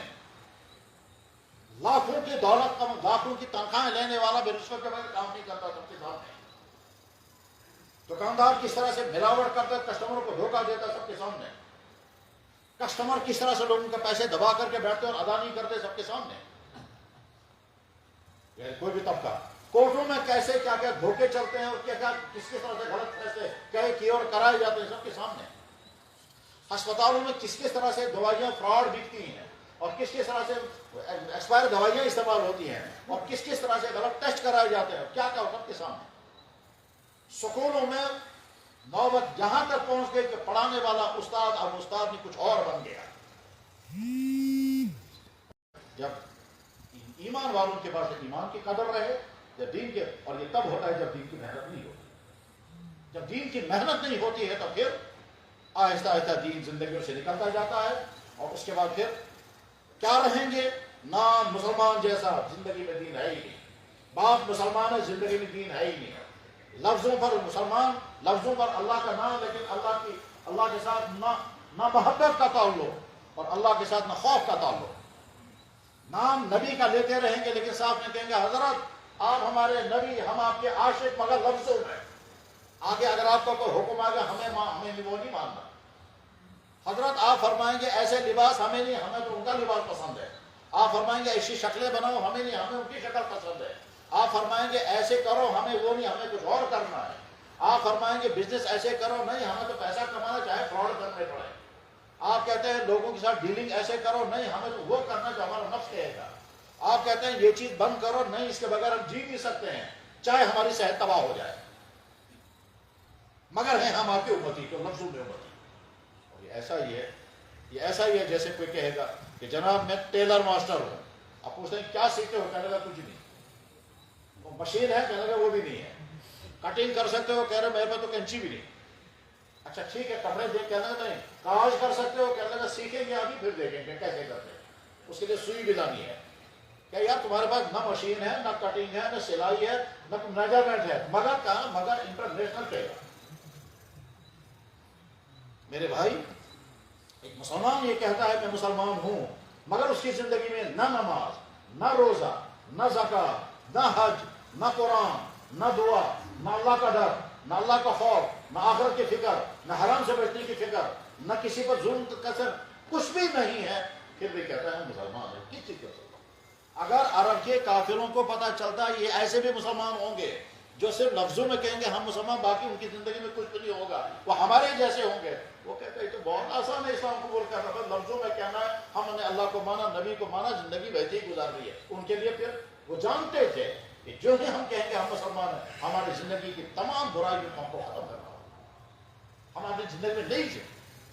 لاکھوں کی دولت کا لاکھوں کی تنخواہیں لینے والا بے رشوت کے بغیر کام نہیں کرتا سب کے سامنے، دکاندار کس طرح سے ملاوٹ کرتا ہے، کسٹمروں کو دھوکہ دیتا سب کے سامنے، کسٹمر کس طرح سے لوگوں کے پیسے دبا کر کے بیٹھتے اور ادا نہیں کرتے سب کے سامنے، کوئی بھی طبقہ کورٹوں میں کیسے کیا کیا دھوکے چلتے ہیں اور کیا کیا کس طرح سے غلط پیسے کیے اور کرائے جاتے ہیں سب کے سامنے، ہسپتالوں میں کس طرح سے دوائیاں فراڈ بکتی ہیں اور کس طرح سے ایکسپائر دوائیاں استعمال ہوتی ہیں اور کس طرح سے غلط ٹیسٹ کرائے جاتے ہیں، کیا کیا سب کے سامنے، سکولوں میں نوبت جہاں تک پہنچ گئی کہ پڑھانے والا استاد اب استاد نے کچھ اور بن گیا۔ جب ایمان والوں کے پاس ایمان کی قدر رہے، جب دین کے، اور یہ تب ہوتا ہے جب دین کی محنت نہیں ہوتی، جب دین کی محنت نہیں ہوتی ہے تو پھر آہستہ آہستہ دین زندگیوں سے نکلتا جاتا ہے، اور اس کے بعد پھر کیا رہیں گے؟ نام مسلمان جیسا زندگی میں دین ہے ہی نہیں، باپ مسلمان ہے زندگی میں دین ہے ہی نہیں، لفظوں پر مسلمان، لفظوں پر اللہ کا نام، لیکن اللہ کے ساتھ نہ محبت کا تعلق اور اللہ کے ساتھ نہ خوف کا تعلق، نام نبی کا لیتے رہیں گے لیکن صاحب نے کہیں گے حضرت آپ ہمارے نبی، ہم آپ کے عاشق، مگر لفظوں میں، آگے اگر آپ کا کوئی حکم آ گیا ہمیں وہ نہیں ماننا، حضرت آپ فرمائیں گے ایسے لباس ہمیں نہیں، ہمیں تو ان کا لباس پسند ہے، آپ فرمائیں گے ایسی شکلیں بناؤ ہمیں نہیں، ہمیں ان کی شکل پسند ہے، آپ فرمائیں گے ایسے کرو ہمیں وہ نہیں، ہمیں کچھ اور کرنا ہے، آپ فرمائیں گے بزنس ایسے کرو نہیں، ہمیں تو پیسہ کمانا چاہے فراڈ کرنے پڑے، آپ کہتے ہیں لوگوں کے ساتھ ڈیلنگ ایسے کرو نہیں، ہمیں تو وہ کرنا جو ہمارا نفس کہے گا، آپ کہتے ہیں یہ چیز بند کرو نہیں، اس کے بغیر ہم جی نہیں سکتے ہیں چاہے ہماری صحت تباہ ہو جائے، مگر ہیں ہم آپ کے امتی کو لفظوں میں امتی، اور یہ ایسا ہی ہے جیسے کوئی کہے گا کہ جناب میں ٹیلر ماسٹر ہوں، آپ پوچھتے ہیں کیا سیکھتے ہو، کہنے لگا کچھ نہیں، وہ مشین ہے کہنے لگا وہ بھی نہیں ہے، کٹنگ کر سکتے ہو، کہہ رہے میرے پاس تو کینچی بھی نہیں، اچھا ٹھیک ہے کپڑے دیکھ کہنے لگا نہیں، کاج کر سکتے ہو، کہنے لگا سیکھیں گے ابھی پھر دیکھیں گے کیسے کرتے ہیں، اس کے لیے سوئی بھی لانی ہے، کہ یار تمہارے پاس نہ مشین ہے، نہ کٹنگ ہے، نہ سلائی ہے، نہ میجرمنٹ ہے، مگر انٹرنیشنل چاہیے۔ میرے بھائی ایک مسلمان یہ کہتا ہے میں مسلمان ہوں، مگر اس کی زندگی میں نہ نماز، نہ روزہ، نہ زکوٰۃ، نہ حج، نہ قرآن، نہ دعا، نہ اللہ کا ڈر، نہ اللہ کا خوف، نہ آخرت کی فکر، نہ حرام سے بچنے کی فکر، نہ کسی پر ظلم کثر، کچھ بھی نہیں ہے، پھر بھی کہتا ہے مسلمان ہے، کس چیز کا؟ اگر عرب کے کافروں کو پتہ چلتا یہ ایسے بھی مسلمان ہوں گے جو صرف لفظوں میں کہیں گے ہم مسلمان، باقی ان کی زندگی میں کچھ نہیں ہوگا، وہ ہمارے جیسے ہوں گے، وہ کہتے ہیں تو بہت آسان ہے اسلام قبول کرنا، بس لفظوں میں کہنا ہے ہم نے اللہ کو مانا، نبی کو مانا، زندگی ویسے ہی گزار رہی ہے، ان کے لیے پھر وہ جانتے تھے کہ جو ہی ہم کہیں گے ہم مسلمان ہیں، ہماری زندگی کی تمام برائیوں کو ہم کو ختم کرنا ہوگا، ہماری زندگی میں نہیں تھے۔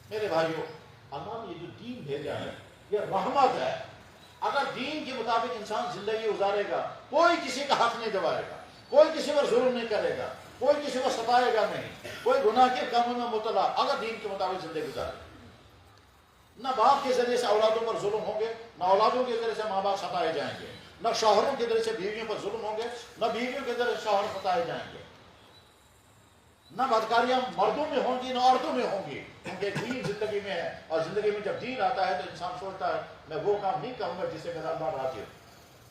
میرے بھائیوں، اللہ نے یہ جو دین بھیجا ہے یہ رحمت ہے، اگر دین کے مطابق انسان زندگی گزارے گا کوئی کسی کا حق نہیں دبائے گا، کوئی کسی پر ظلم نہیں کرے گا، کوئی کسی کو ستائے گا نہیں، کوئی گناہ کے کاموں میں مبتلا، اگر دین کے مطابق زندگی گزارے، نہ باپ کے ذریعے سے اولادوں پر ظلم ہوں گے، نہ اولادوں کے ذریعے سے ماں باپ ستائے جائیں گے، نہ شوہروں کے ذریعے سے بیویوں پر ظلم ہوں گے، نہ بیویوں کے ذریعے سے شوہر ستائے جائیں گے، نہ بدکاریاں مردوں میں ہوں گی نہ عورتوں میں ہوں گی، کیونکہ دین زندگی میں ہے، اور زندگی میں جب دین آتا ہے تو انسان سوچتا ہے میں وہ کام نہیں کروں گا جس سے میرا اللہ راضی ہو۔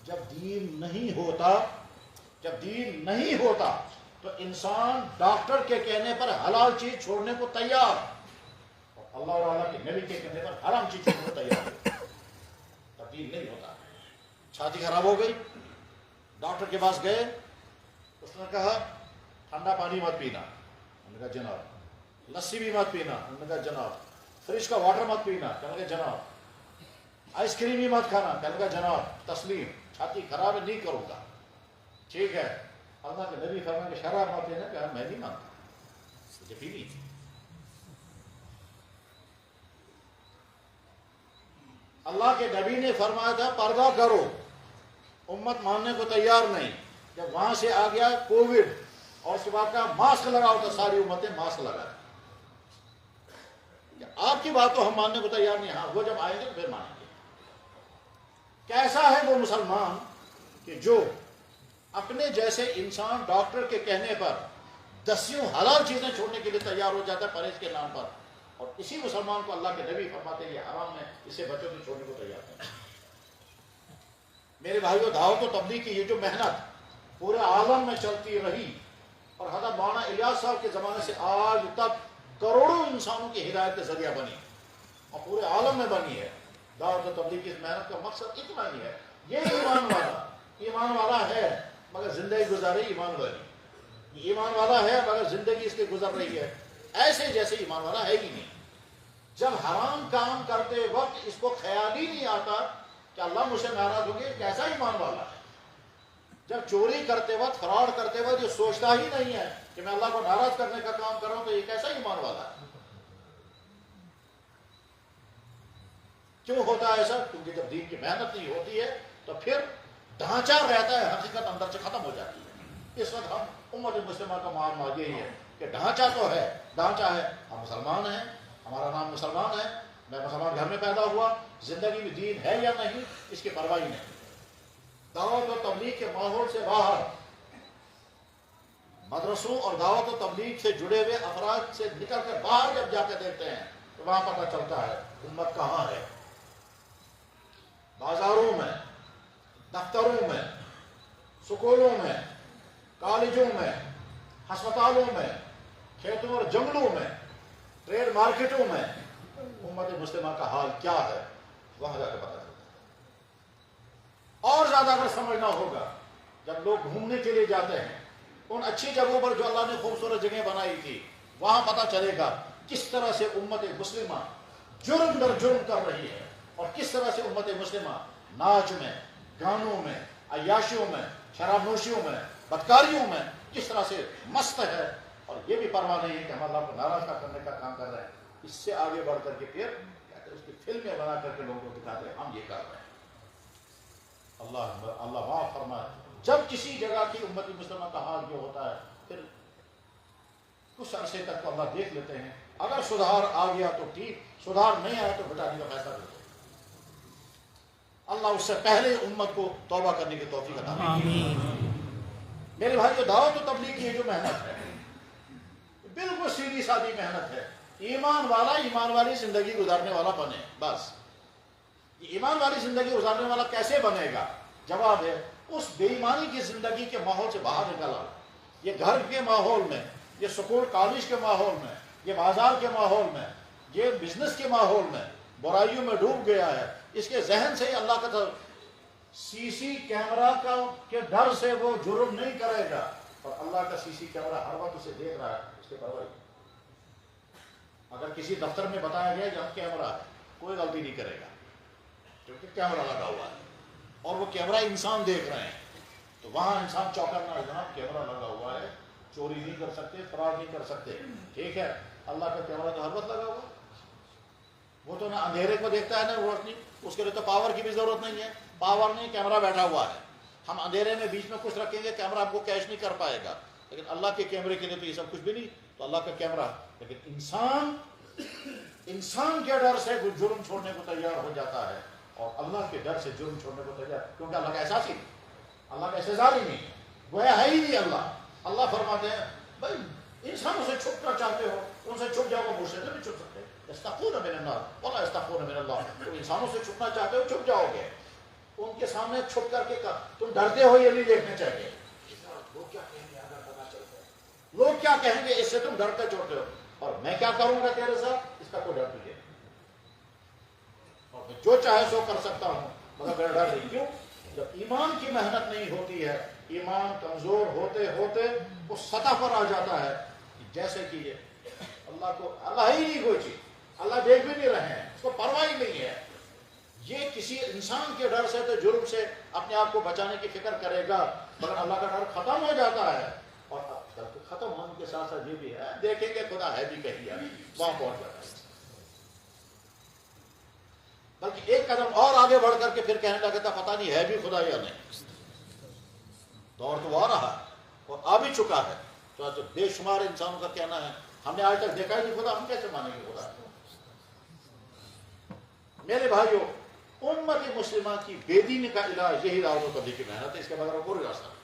جب دین نہیں ہوتا تو انسان ڈاکٹر کے کہنے پر حلال چیز چھوڑنے کو تیار، اور اللہ اور اللہ کے نبی کے کہنے پر حرام چیز چھوڑنے کو تیار، تب دین نہیں ہوتا۔ چھاتی خراب ہو گئی، ڈاکٹر کے پاس گئے، اس نے کہا ٹھنڈا پانی مت پینا، انہوں نے کہا جناب، لسی بھی مت پینا، انہوں نے کہا جناب، فریج کا واٹر مت پینا، کہنے لگا جناب، آئس کریم بھی مت کھانا، کہنے لگا جناب تسلیم، چھاتی خراب نہیں کروں گا، ٹھیک ہے۔ اللہ کے نبی فرمائے کہ شراب مت پینا، کہا میں نہیں مانتا، مجھے پینی تھی۔ اللہ کے نبی نے فرمایا تھا پردہ کرو، امت ماننے کو تیار نہیں، جب وہاں سے آ گیا کووڈ، اور اس کے بعد کہا ماسک لگاؤ، تو ساری امتیں ماسک لگائیں۔ آپ کی بات تو ہم ماننے کو تیار نہیں، ہاں وہ جب آئیں گے تو پھر مانیں گے۔ کیسا ہے وہ مسلمان کہ جو اپنے جیسے انسان ڈاکٹر کے کہنے پر دسیوں حلال چیزیں چھوڑنے کے لیے تیار ہو جاتا ہے پرہیز کے نام پر، اور اسی مسلمان کو اللہ کے نبی فرماتے ہیں یہ حرام ہے، اسے بچوں سے چھوڑنے کو تیار ہے۔ میرے بھائیو، دعوت و تبلیغ کی یہ جو محنت پورے عالم میں چلتی رہی، اور حضرت مولانا الیاس صاحب کے زمانے سے آج تک کروڑوں انسانوں کی ہدایت کا ذریعہ بنی، اور پورے عالم میں بنی ہے۔ دعوت و تبلیغ کی اس محنت کا مقصد اتنا ہی ہے، یہ ایمان والا ہے مگر زندگی گزارے ایمان والی، یہ ایمان والا ہے مگر زندگی اس کی گزر رہی ہے، ایسے جیسے ایمان والا ہے ہی نہیں۔ جب حرام کام کرتے وقت اس کو خیال ہی نہیں آتا کہ اللہ مجھ سے ناراض ہو گیا، کیسا ایمان والا ہے۔ جب چوری کرتے وقت، فراڈ کرتے وقت یہ سوچتا ہی نہیں ہے کہ میں اللہ کو ناراض کرنے کا کام کر رہا ہوں، تو یہ کیسا ایمان والا ہے۔ کیوں ہوتا ہے ایسا؟ کیونکہ جب دین کی محنت نہیں ہوتی ہے تو پھر ڈھانچہ رہتا ہے، حقیقت اندر سے ختم ہو جاتی ہے۔ اس وقت ہم امت مسلمہ کا معاملہ یہی ہے کہ ڈھانچہ تو ہے، ڈھانچہ ہے، ہم مسلمان ہیں، ہمارا نام مسلمان ہے، میں مسلمان گھر میں پیدا ہوا، زندگی میں دین ہے یا نہیں اس کی پرواہ ہی نہیں۔ دعوت و تبلیغ کے ماحول سے باہر، مدرسوں اور دعوت و تبلیغ سے جڑے ہوئے افراد سے نکل کر باہر جب جا کے دیکھتے ہیں تو وہاں پتہ چلتا ہے امت کہاں ہے۔ بازاروں میں، دفتروں میں، سکولوں میں، کالجوں میں، ہسپتالوں میں، کھیتوں اور جنگلوں میں، ٹریڈ مارکیٹوں میں امت مسلمہ کا حال کیا ہے، وہاں جا کے پتہ چلتا ہے۔ اور زیادہ اگر سمجھنا ہوگا، جب لوگ گھومنے کے لیے جاتے ہیں ان اچھی جگہوں پر جو اللہ نے خوبصورت جگہیں بنائی تھی، وہاں پتہ چلے گا کس طرح سے امت مسلمہ جرم در جرم کر رہی ہے، اور کس طرح سے امت مسلمہ ناچ میں، گانوں میں، عیاشیوں میں، شراب نوشیوں میں، بدکاریوں میں کس طرح سے مست ہے، اور یہ بھی پرواہ نہیں ہے کہ ہم اللہ کو ناراض کرنے کا کام کر رہے ہیں۔ اس سے آگے بڑھ کر کے پھر کہتے ہیں اس کی فلمیں بنا کر کے لوگوں کو دکھاتے ہیں ہم یہ کر رہے ہیں۔ اللہ معاف فرمائے، جب کسی جگہ کی امت مسلمہ کا حال یہ ہوتا ہے پھر کچھ عرصے تک تو اللہ دیکھ لیتے ہیں، اگر سدھار آ گیا تو ٹھیک، سدھار نہیں آیا تو بٹانے کا فیصلہ دیتے ہیں۔ اللہ اس سے پہلے امت کو توبہ کرنے کی توفیق عطا فرمائے۔ میرے بھائی، جو دعوت و تبلیغ کی یہ جو محنت ہے بالکل سیدھی سادی محنت ہے۔ ایمان والا ایمان والی زندگی گزارنے والا بنے، بس۔ یہ ایمان والی زندگی گزارنے والا کیسے بنے گا؟ جواب ہے اس بے ایمانی کی زندگی کے ماحول سے باہر نکل آؤ۔ یہ گھر کے ماحول میں، یہ سکول کالج کے ماحول میں، یہ بازار کے ماحول میں، یہ بزنس کے ماحول میں برائیوں میں ڈوب گیا ہے، اس کے ذہن سے ہی اللہ کا سی سی کیمرہ کے ڈر سے وہ جرم نہیں کرے گا، اور اللہ کا سی سی کیمرہ ہر وقت اسے دیکھ رہا ہے، اس کے پرواہ نہیں۔ اگر کسی دفتر میں بتایا گیا جہاں کیمرہ ہے، کوئی غلطی نہیں کرے گا کیونکہ کیمرہ لگا ہوا ہے، اور وہ کیمرہ انسان دیکھ رہے ہیں، تو وہاں انسان چوکنا ہے، جناب کیمرہ لگا ہوا ہے، چوری نہیں کر سکتے، فرار نہیں کر سکتے، ٹھیک ہے۔ اللہ کا کیمرہ تو ہر وقت لگا ہوا ہے، وہ تو نہ اندھیرے کو دیکھتا ہے نہ روشنی، اس کے لیے تو پاور کی بھی ضرورت نہیں ہے، پاور نہیں، کیمرہ بیٹھا ہوا ہے۔ ہم اندھیرے میں بیچ میں کچھ رکھیں گے، کیمرہ آپ کو کیچ نہیں کر پائے گا، لیکن اللہ کے کیمرے کے لیے تو یہ سب کچھ بھی نہیں، تو اللہ کا کیمرہ۔ لیکن انسان کے ڈر سے جرم چھوڑنے کو تیار ہو جاتا ہے، اور اللہ کے ڈر سے جرم چھوڑنے کو تیار، کیونکہ اللہ کا احساس ہی نہیں، اللہ کا احساس ہی نہیں، گویا ہے ہی نہیں اللہ۔ اللہ فرماتے ہیں بھائی انسانوں سے چھپنا چاہتے ہو، ان سے چھپ جاؤ، مجھ سے نہیں چھپ سکتے، یستخفون من الناس ولا یستخفون من اللہ، تم انسانوں سے چھپنا چاہتے ہو چھپ جاؤ گے، ان کے سامنے چھپ کر کے تم ڈرتے ہو، یہ نہیں دیکھنا چاہیے لوگ کیا کہیں گے، اگر پتا چلتا ہے لوگ کیا کہیں گے، اس سے تم ڈرتے چھوڑتے ہو، اور میں کیا کروں گا تیرے ساتھ، اس کا کوئی ڈر نہیں ہے، اور میں جو چاہے سو کر سکتا ہوں، مگر میرا ڈر نہیں۔ کیوں؟ جب ایمان کی محنت نہیں ہوتی ہے، ایمان کمزور ہوتے ہوتے وہ سطح پر آ جاتا ہے، جیسے کہ یہ اللہ ہی نہیں کوئی چیز، اللہ دیکھ بھی نہیں رہے ہیں، اس کو پرواہ ہی نہیں ہے، یہ کسی انسان کے ڈر سے تو جرم سے اپنے آپ کو بچانے کی فکر کرے گا، مگر اللہ کا ڈر ختم ہو جاتا ہے، اور ختم ہونے کے ساتھ ساتھ یہ بھی ہے دیکھیں گے خدا ہے بھی کہیں ہے، وہاں پہنچ جاتا ہے، بلکہ ایک قدم اور آگے بڑھ کر کے پھر کہنے لگا تھا پتہ نہیں ہے بھی خدا یا نہیں۔ دور تو آ رہا ہے اور آ بھی چکا ہے، تو بے شمار انسانوں کا کہنا ہے ہم نے آج تک دیکھا ہی نہیں خدا، ہم کیسے مانیں گے خدا؟ میرے بھائیوں، امت مسلمہ کی بے دینی کا علاج یہی دعوت و تبلیغ کی محنت ہے، اس کے بغیر کوئی راستہ نہیں۔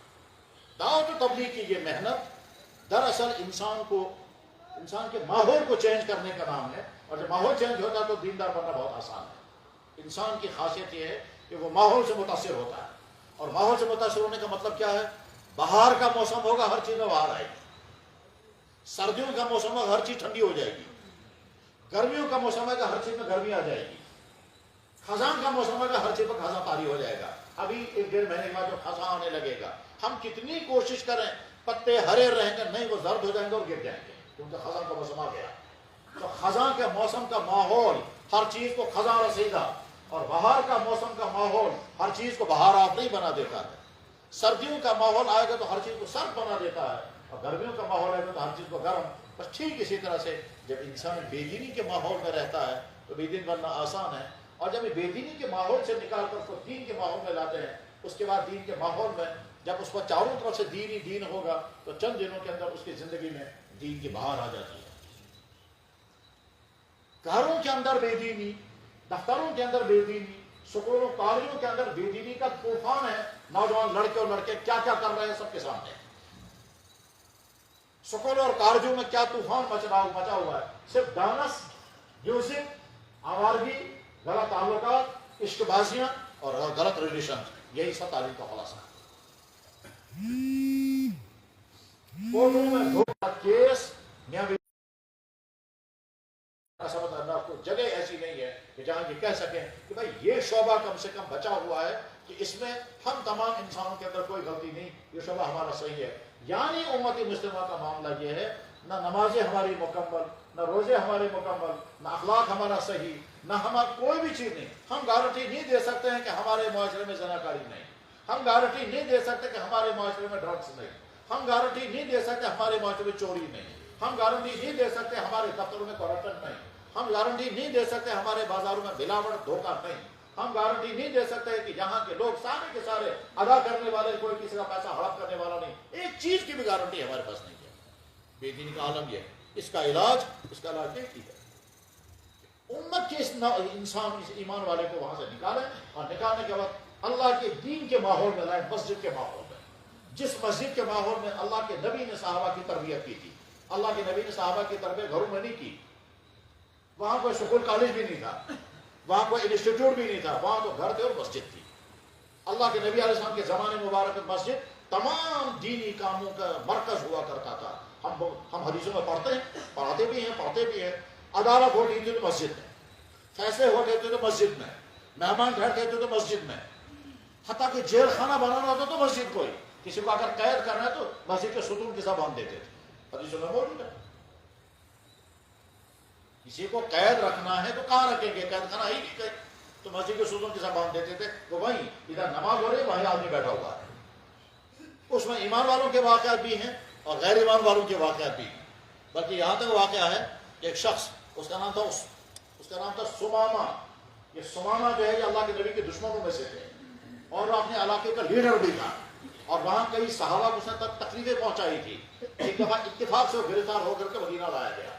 دعوت و تبلیغ کی یہ محنت دراصل انسان کے ماحول کو چینج کرنے کا نام ہے، اور جب ماحول چینج ہوتا ہے تو دیندار بننا بہت آسان ہے۔ انسان کی خاصیت یہ ہے کہ وہ ماحول سے متاثر ہوتا ہے، اور ماحول سے متاثر ہونے کا مطلب کیا ہے؟ بہار کا موسم ہوگا، ہر چیز میں بہار آئے گی، سردیوں کا موسم ہوگا، ہر چیز ٹھنڈی ہو جائے گی، گرمیوں کا موسم ہے کہ ہر چیز میں گرمی آ جائے گی، خزاں کا موسم ہے کہ ہر چیز پر خزاں طاری ہو جائے گا۔ ابھی 1-1.5 مہینے کے بعد جو خزاں آنے لگے گا، ہم کتنی کوشش کریں پتے ہرے رہیں گے نہیں، وہ زرد ہو جائیں گے اور گر جائیں گے، کیونکہ خزاں کا موسم آ گیا۔ تو خزاں کے موسم کا ماحول ہر چیز کو خزاں رسیدہ، اور بہار کا موسم کا ماحول ہر چیز کو بہار آفری بنا دیتا ہے۔ سردیوں کا ماحول آئے گا تو ہر چیز کو سرد بنا دیتا ہے، اور گرمیوں کا ماحول آئے گا تو ہر چیز کو گرم۔ بس ٹھیک اسی طرح سے جب انسان بے دینی کے ماحول میں رہتا ہے تو بے دین بننا آسان ہے، اور جب بے دینی کے ماحول سے نکال کر اس کو دین کے ماحول میں لاتے ہیں، اس کے بعد دین کے ماحول میں جب اس کو چاروں طرف سے دین ہی دین ہوگا تو چند دنوں کے اندر اس کی زندگی میں دین کی بہار آ جاتی ہے۔ گھروں کے اندر بے دینی، دفتروں کے اندر بے دینی، سکولوں کالجوں کے اندر بے دینی کا طوفان ہے۔ نوجوان لڑکے اور لڑکے کیا کیا کر رہے ہیں سب کے سامنے، سکولوں اور کالجوں میں کیا طوفان مچا ہوا ہے۔ صرف ڈانس، میوزک، آوارگی، غلط تعلقات، عشق بازیاں اور غلط ریلیشن، یہی سب تعلیم کا خلاصہ ہے۔ کورٹوں میں دھوکہ، کیس، میاں بیوی کو جگہ ایسی نہیں ہے کہ جہاں یہ کہہ سکیں کہ بھائی یہ شعبہ کم سے کم بچا ہوا ہے کہ اس میں ہم تمام انسانوں کے اندر کوئی غلطی نہیں، یہ شعبہ ہمارا صحیح ہے۔ یعنی امت مسلمہ کا معاملہ یہ ہے، نہ نمازیں ہماری مکمل، نہ روزے ہمارے مکمل، نہ اخلاق ہمارا صحیح، نہ ہمارا کوئی بھی چیز نہیں۔ ہم گارنٹی نہیں دے سکتے ہیں کہ ہمارے معاشرے میں زناکاری نہیں، ہم گارنٹی نہیں دے سکتے کہ ہمارے معاشرے میں ڈرگس نہیں، ہم گارنٹی نہیں دے سکتے ہمارے معاشرے میں چوری نہیں، ہم گارنٹی نہیں دے سکتے ہمارے دفتروں میں کرپشن نہیں، ہم گارنٹی نہیں دے سکتے ہمارے بازاروں میں ملاوٹ دھوکہ نہیں، ہم گارنٹی نہیں دے سکتے کہ یہاں کے لوگ سارے کے سارے ادا کرنے والے، کوئی کسی کا پیسہ ہڑپ کرنے والا نہیں۔ ایک چیز کی بھی گارنٹی ہمارے پاس نہیں ہے۔ بے دینی کا عالم یہ ہے، اس کا علاج ایک ہی ہے، امت کے اس انسان، اس ایمان والے کو وہاں سے نکالیں، اور نکالنے کے بعد اللہ کے دین کے ماحول میں لائیں، مسجد کے ماحول میں، جس مسجد کے ماحول میں اللہ کے نبی نے صحابہ کی تربیت کی تھی۔ اللہ کے نبی نے صحابہ کی تربیت گھروں میں نہیں کی، وہاں کوئی سکول کالج بھی نہیں تھا، وہاں کوئی انسٹیٹیوٹ بھی نہیں تھا، وہاں تو گھر تھے اور مسجد تھی۔ اللہ کے نبی علیہ السلام کے زمانے مبارک میں مسجد تمام دینی کاموں کا مرکز ہوا کرتا تھا۔ ہم حدیثوں میں پڑھتے بھی ہیں، عدالت ہوتی تھی تو مسجد میں، فیصلے ہوتے تھے تو مسجد میں، مہمان ٹھہرتے تھے تو مسجد میں، حتیٰ کہ جیل خانہ بنانا ہوتا تو مسجد کو ہی، کسی کو اگر قید کرنا ہے تو مسجد کے ستون کے ساتھ باندھ دیتے تھے، حدیثوں میں موجود ہے۔ کسی کو قید رکھنا ہے تو کہاں رکھیں گے؟ قید خانہ ہی نہیں، تو مسجد کے ستون کے ساتھ باندھ دیتے تھے، وہ وہیں ادھر نماز ہو رہی ہے وہیں آدمی بیٹھا ہوا ہے۔ اس میں ایمان والوں کے واقعات بھی ہیں اور غیر ایمان والوں کے واقعات بھی ہیں، بلکہ یہاں تک واقعہ ہے ایک شخص، اس کا نام تھا سمامہ۔ یہ سمامہ جو ہے یہ اللہ کے نبی کے دشمنوں میں سے تھے، اور وہ اپنے علاقے کا لیڈر بھی تھا، اور وہاں کئی صحابہ کو اس نے تکلیفیں پہنچائی تھی۔ ایک دفعہ اتفاق سے وہ گرفتار ہو کر کے مدینہ لایا گیا،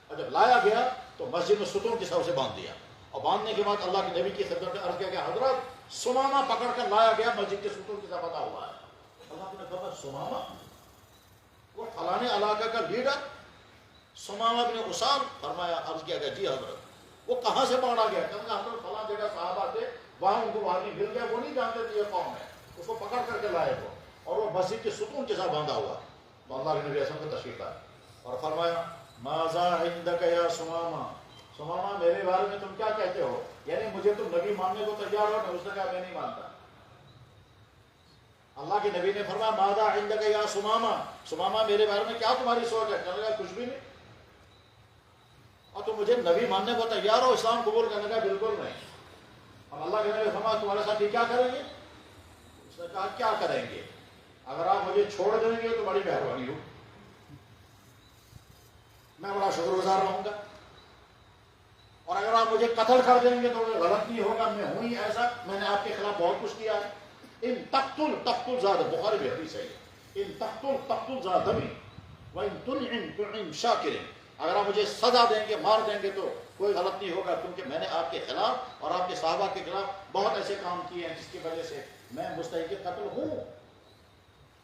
اور جب لایا گیا تو مسجد میں ستون کے ساتھ اسے باندھ دیا، اور باندھنے کے بعد اللہ کے نبی کی خدمت میں عرض کیا کہ حضرت سمامہ پکڑ کر لایا گیا، مسجد کے ستون کے ساتھ بندھا ہوا ہے۔ اللہ نے فرمایا سمامہ، وہ فلانے علاقے کا لیڈر سمامہ بن اسال؟ فرمایا، عرض کیا گیا جی حضرت۔ وہ کہاں سے پکڑا گیا؟ کہ حضرت فلاں جگہ صحابہ تھے، وہاں ان کو آدمی مل گیا، وہ نہیں جانتے تھے یہ قوم ہے، اس کو پکڑ کر کے لائے وہ، اور وہ مسجد کے ستون کے ساتھ باندھا ہوا۔ تو اللہ کے نبی اسلام کو تشریف لائے اور فرمایا ماذا عندک یا سمامہ، سمامہ میرے بارے میں تم کیا کہتے ہو؟ یعنی مجھے تم نبی ماننے کو تیار ہو؟ اس نے کہا میں نہیں مانتا۔ اللہ کے نبی نے فرمایا ماذا عندک یا سمامہ، سمامہ میرے بارے میں کیا تمہاری سوچ ہے؟ کہنے لگا کچھ بھی نہیں۔ اور تم مجھے نبی ماننے کو تیار ہو، اسلام قبول کرنے کا؟ بالکل نہیں۔ اب اللہ کے نبی فرمایا تمہارے ساتھ یہ کیا کریں گے؟ اس نے کہا کیا کریں گے؟ اگر آپ مجھے چھوڑ دیں گے تو بڑی مہربانی ہو، میں بڑا شکر گزار رہوں گا، اور اگر آپ مجھے قتل کر دیں گے تو غلط نہیں ہوگا، میں ہوں ہی ایسا، میں نے آپ کے خلاف بہت کچھ کیا ہے۔ ان تقتل زاد، بخاری میں حدیث ہے، ان تقتل زاد دمی وان تنعم شاکر، اگر آپ مجھے سزا دیں گے، مار دیں گے تو کوئی غلط نہیں ہوگا، کیونکہ میں نے آپ کے خلاف اور آپ کے صحابہ کے خلاف بہت ایسے کام کیے ہیں جس کی وجہ سے میں مستحق قتل ہوں۔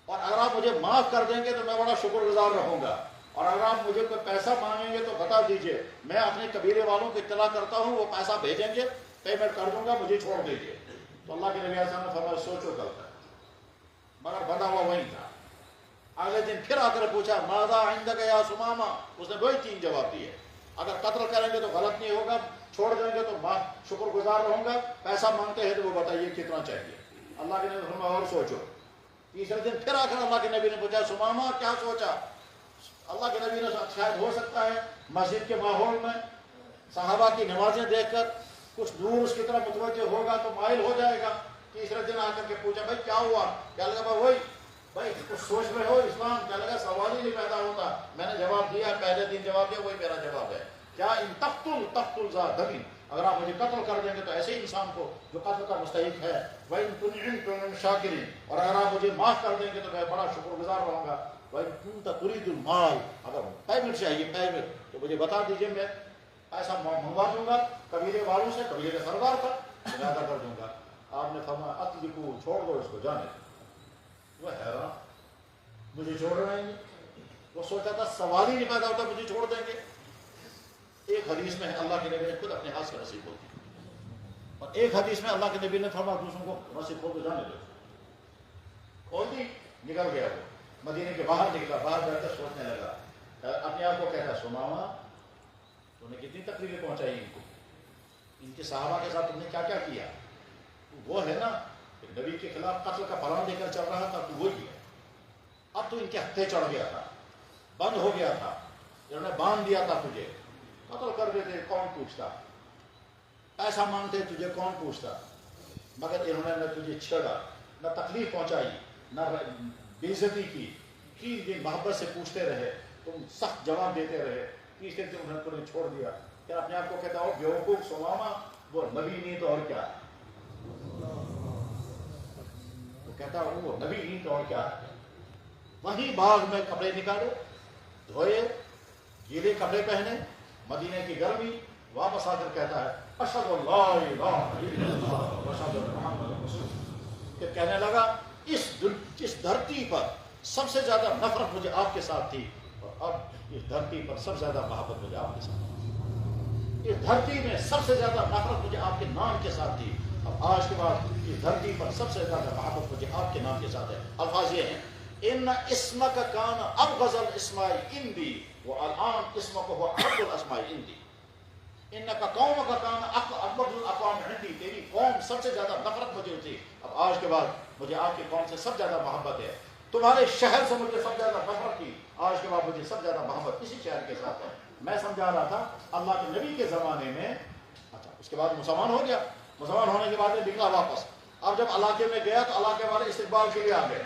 اور اگر آپ مجھے معاف کر دیں گے تو میں بڑا شکر گزار رہوں گا، اور اگر آپ مجھے کوئی پیسہ مانگیں گے تو بتا دیجئے، میں اپنے قبیلے والوں کو اطلاع کرتا ہوں، وہ پیسہ بھیجیں گے، پیمنٹ کر دوں گا، مجھے چھوڑ دیجئے۔ تو اللہ کے نبی علیہ السلام نے فرمایا سوچو کل تک، مگر بندہ ہوا وہیں تھا۔ اگلے دن پھر آ کر پوچھا ماذا عندک یا سمامہ، اس نے وہی 3 جواب دیے، اگر قتل کریں گے تو غلط نہیں ہوگا، چھوڑ دیں گے تو شکر گزار رہوں گا، پیسہ مانگتے ہیں تو وہ بتائیے کتنا چاہیے۔ اللہ کے نبی نے فرمایا اور سوچو۔ تیسرے دن پھر آ کر اللہ کے نبی نے پوچھا سمامہ کیا سوچا؟ اللہ کے نبی نے شاید ہو سکتا ہے مسجد کے ماحول میں صحابہ کی نمازیں دیکھ کر کچھ دور اس کی طرف متوجہ ہوگا تو مائل ہو جائے گا۔ تیسرے دن آ کر کے پوچھا بھائی کیا ہوا؟ کیا لگا وہی بھائی کچھ سوچ میں ہو اسلام؟ کیا لگا سوال ہی نہیں پیدا ہوتا۔ میں نے جواب دیا، پہلے دن جواب دیا، وہی میرا جواب ہے۔ کیا ان تقتل ذا دم، اگر آپ مجھے قتل کر دیں گے تو ایسے انسان کو جو قتل کا مستحق ہے، وَإِن تُنْعِمْ شَاكِرِينَ، اور اگر آپ مجھے معاف کر دیں گے تو میں بڑا شکر گزار رہوں گا۔ وَإِن كُنْتَ تُرِيدُ الْمَالَ، اگر پیمنٹ چاہیے پیمنٹ تو مجھے بتا دیجئے، میں ایسا منگوا دوں گا قبیلے والوں سے، قبیلے کے سردار کا میں ادا کر دوں گا۔ آپ نے فرمایا اطلقوا، چھوڑ دو اس کو، جانے دو۔ وہ حیران، مجھے چھوڑ رہے ہیں؟ وہ سوچا تھا سوال ہی نہیں پیدا ہوتا مجھے چھوڑ دیں گے۔ ایک حدیث میں اللہ کے نبی نے خود اپنے ہاتھ سے رسی کھول دی، اور ایک حدیث میں اللہ کے نبی نے فرمایا دوسروں کو رسی کھول دو، جانے دو۔ کھول دی، نکل گیا، وہ مدینے کے باہر نکلا، باہر جا کر سوچنے لگا، اپنے آپ کو کہتا سمامہ تو نے کتنی تکلیفیں پہنچائی ان کو، ان کے صحابہ کے ساتھ تم نے کیا کیا کیا؟ وہ ہے نا نبی کے خلاف قتل کا پلان لے کر چل رہا تھا، تو وہ کیا، اب تو ان کے ہتھے چڑھ گیا تھا، بند ہو گیا تھا، انہوں نے باندھ دیا تھا تجھے، قتل کر دیتے کون پوچھتا، ایسا مانگتے تجھے کون پوچھتا، مگر انہوں نے نہ تجھے چھیڑا، نہ تکلیف پہنچائی، نہ بے عزتی کی، 3 دن محبت سے پوچھتے رہے، تم سخت جواب دیتے رہے، تیسرے دن انہوں نے تمہیں چھوڑ دیا۔ کیا اپنے آپ کو کہتا ہو بیوقوف سمامہ، وہ نبی نہیں تو اور کیا ہے؟ وہ کہتا ہوں وہ نبی نہیں تو اور کیا ہے؟ وہیں باغ میں کپڑے نکالے، دھوئے، گیلے کپڑے پہنے، مدینے کی گرمی، واپس آ کر کہتا ہے اشہد ان لا الہ الا اللہ واشہد ان محمد رسول اللہ۔ پھر کہنے لگا اس دھرتی پر سب سے زیادہ نفرت مجھے آپ کے ساتھ تھی، اور اب اس دھرتی پر سب سے زیادہ محبت مجھے آپ کے ساتھ تھی، اس دھرتی میں سب سے زیادہ نفرت مجھے آپ کے نام کے ساتھ تھی، اب آج کے بعد اس دھرتی پر سب سے زیادہ محبت مجھے آپ کے نام کے ساتھ ہے۔ الفاظ یہ ہیں ان اسمک کان ابغض الاسماء عندی والآن اسمک هو احب الاسماء عندی، انک قومک کان ابغض الاقوام عندی، تیری قوم سب سے زیادہ نفرت مجھے تھی، اب آج کے بعد مجھے آپ کی قوم سے سب زیادہ محبت ہے، تمہارے شہر سے مجھے سب زیادہ نفرت تھی، آج کے بعد مجھے سب زیادہ محبت اسی شہر کے ساتھ ہے۔ میں سمجھا رہا تھا اللہ کے نبی کے زمانے میں، اچھا اس کے بعد مسلمان ہو گیا، مسلمان ہونے کے بعد نکلا واپس، اب جب علاقے میں گیا تو علاقے والے استقبال کے لیے آ گئے،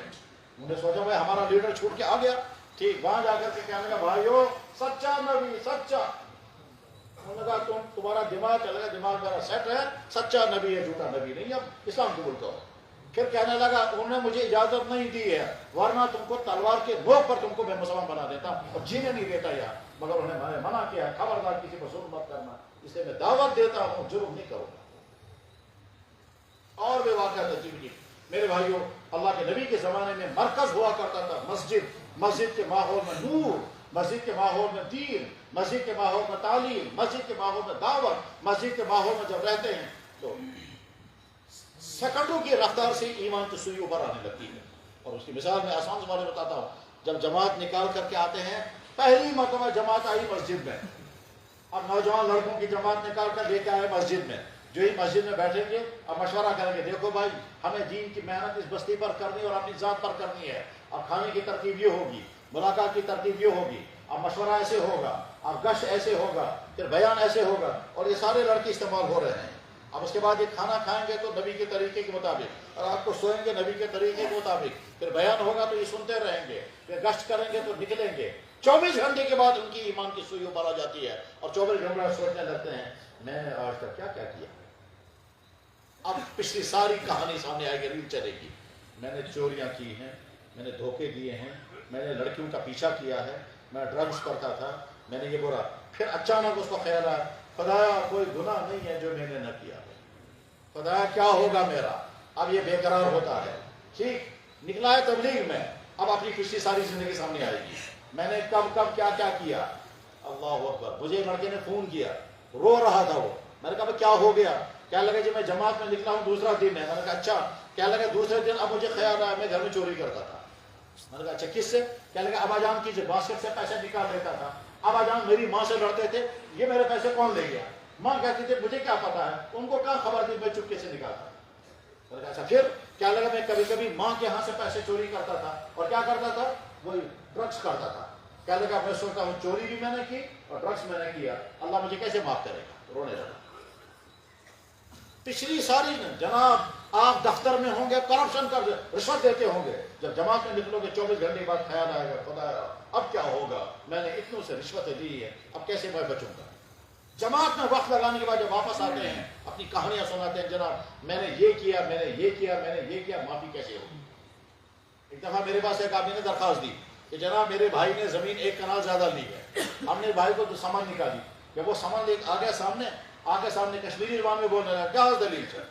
انہوں نے سوچا بھائی ہمارا لیڈر چھوٹ کے آ گیا، ٹھیک، وہاں جا کر کے کہنے لگا بھائیو سچا نبی سچا، انہوں نے کہا تمہارا دماغ چلے گا، دماغ میرا سیٹ ہے، سچا نبی ہے جھوٹا نبی نہیں، اب اسلام قبول کرو۔ پھر کہنے لگا انہوں نے مجھے اجازت نہیں دی ہے، ورنہ تم کو تلوار کے نوک پر تم کو میں مسلمان بنا دیتا اور جینے نہیں دیتا یار، مگر انہوں نے منع کیا، خبردار کسی پر ظلم مت کرنا، اس لیے میں دعوت دیتا ہوں جرم نہیں کروں گا۔ اور بھی واقعہ تجربے کی میرے بھائیوں، اللہ کے نبی کے زمانے میں مرکز ہوا کرتا تھا مسجد، مسجد کے ماحول میں نور، مسجد کے ماحول میں دین، مسجد کے ماحول میں تعلیم، مسجد کے ماحول میں دعوت، مسجد کے ماحول میں جب رہتے ہیں تو سیکنڈوں کی رفتار سے ایمان کی سوئی اوپر آنے لگتی ہے۔ اور اس کی مثال میں آسان سے میں بتاتا ہوں، جب جماعت نکال کر کے آتے ہیں، پہلی مرتبہ جماعت آئی مسجد میں، اب نوجوان لڑکوں کی جماعت نکال کر لے کے آئے مسجد میں، جو ہی مسجد میں بیٹھیں گے اب مشورہ کریں گے، دیکھو بھائی ہمیں دین کی محنت اس بستی پر کرنی اور اپنی ذات پر کرنی ہے، اب کھانے کی ترتیب یہ ہوگی، ملاقات کی ترتیب یہ ہوگی، اب مشورہ ایسے ہوگا، اب گشت ایسے ہوگا، پھر بیان ایسے ہوگا، اور یہ سارے لڑکے استعمال ہو رہے ہیں۔ اب اس کے بعد یہ کھانا کھائیں گے تو نبی کے طریقے کے مطابق، اور آپ کو سوئیں گے نبی کے طریقے کے مطابق، پھر بیان ہوگا تو یہ سنتے رہیں گے، پھر گشت کریں گے تو نکلیں گے، 24 گھنٹے کے بعد ان کی ایمان کی سوئی اوپر آ جاتی ہے، اور 24 گھنٹے سوچنے لگتے ہیں میں نے آج تک کیا کیا کیا۔ اب پچھلی ساری کہانی سامنے آئے گی، ریل چلے گی، میں نے چوریاں کی ہیں، میں نے دھوکے دیے ہیں، میں نے لڑکیوں کا پیچھا کیا ہے، میں ڈرگس کرتا تھا، میں نے یہ بولا، پھر اچانک اس کو خیال آیا خدایا کوئی گناہ نہیں ہے جو میں نے نہ کیا، خدایا کیا ہوگا میرا، اب یہ بے قرار ہوتا ہے، ٹھیک نکلا ہے تبلیغ میں، اب اپنی پچھلی ساری زندگی سامنے آئے گی، میں نے کب کب کیا کیا کیا. اللہ اکبر. مجھے لڑکے نے فون کیا، رو رہا تھا وہ. میں نے کہا کیا ہو گیا؟ کیا لگا جی میں جماعت میں نکلا ہوں دوسرا دن ہے. میں نے کہا اچھا. کیا لگا دوسرے دن اب مجھے خیال آیا میں گھر میں چوری کرتا تھا. میں نے کہا اچھا کس سے؟ کیا لگا ابا جان کی باسکٹ سے پیسے نکال لیتا تھا. ابا جان میری ماں سے لڑتے تھے، یہ میرے پیسے کون لے گیا؟ ماں کہتی تھی مجھے کیا پتا ہے، ان کو کہاں خبر تھی میں چپکے سے نکالتا. میں نے کہا اچھا پھر؟ کیا لگا میں کبھی کبھی ماں کے ہاں سے پیسے چوری کرتا تھا اور کیا کرتا تھا، وہی ڈرگس کرتا تھا. کیا لگا میں سوچتا ہوں چوری بھی میں نے کی اور ڈرگس میں نے کیا، اللہ مجھے کیسے معاف کرے گا. رونے لگا. پچھلی ساری جناب آپ دفتر میں ہوں گے کرپشن کر رشوت دیتے ہوں گے، جب جماعت میں نکلو گے 24 گھنٹے بعد خیال آئے گا خدایا اب کیا ہوگا، میں نے اتنوں سے رشوتیں دی ہے اب کیسے میں بچوں گا. جماعت میں وقت لگانے کے بعد جب واپس آتے ہیں اپنی کہانیاں سناتے ہیں، جناب میں نے یہ کیا میں نے یہ کیا میں نے یہ کیا، معافی کیسے ہوگی. ایک دفعہ میرے پاس ایک آدمی نے درخواست دی کہ جناب میرے بھائی نے زمین 1 کنال زیادہ لی ہے. ہم نے بھائی کو تو سامان نکالی، جب وہ سامان لے آ گیا سامنے کشمیری زبان میں بولنے لگا کیا دلیل ہے.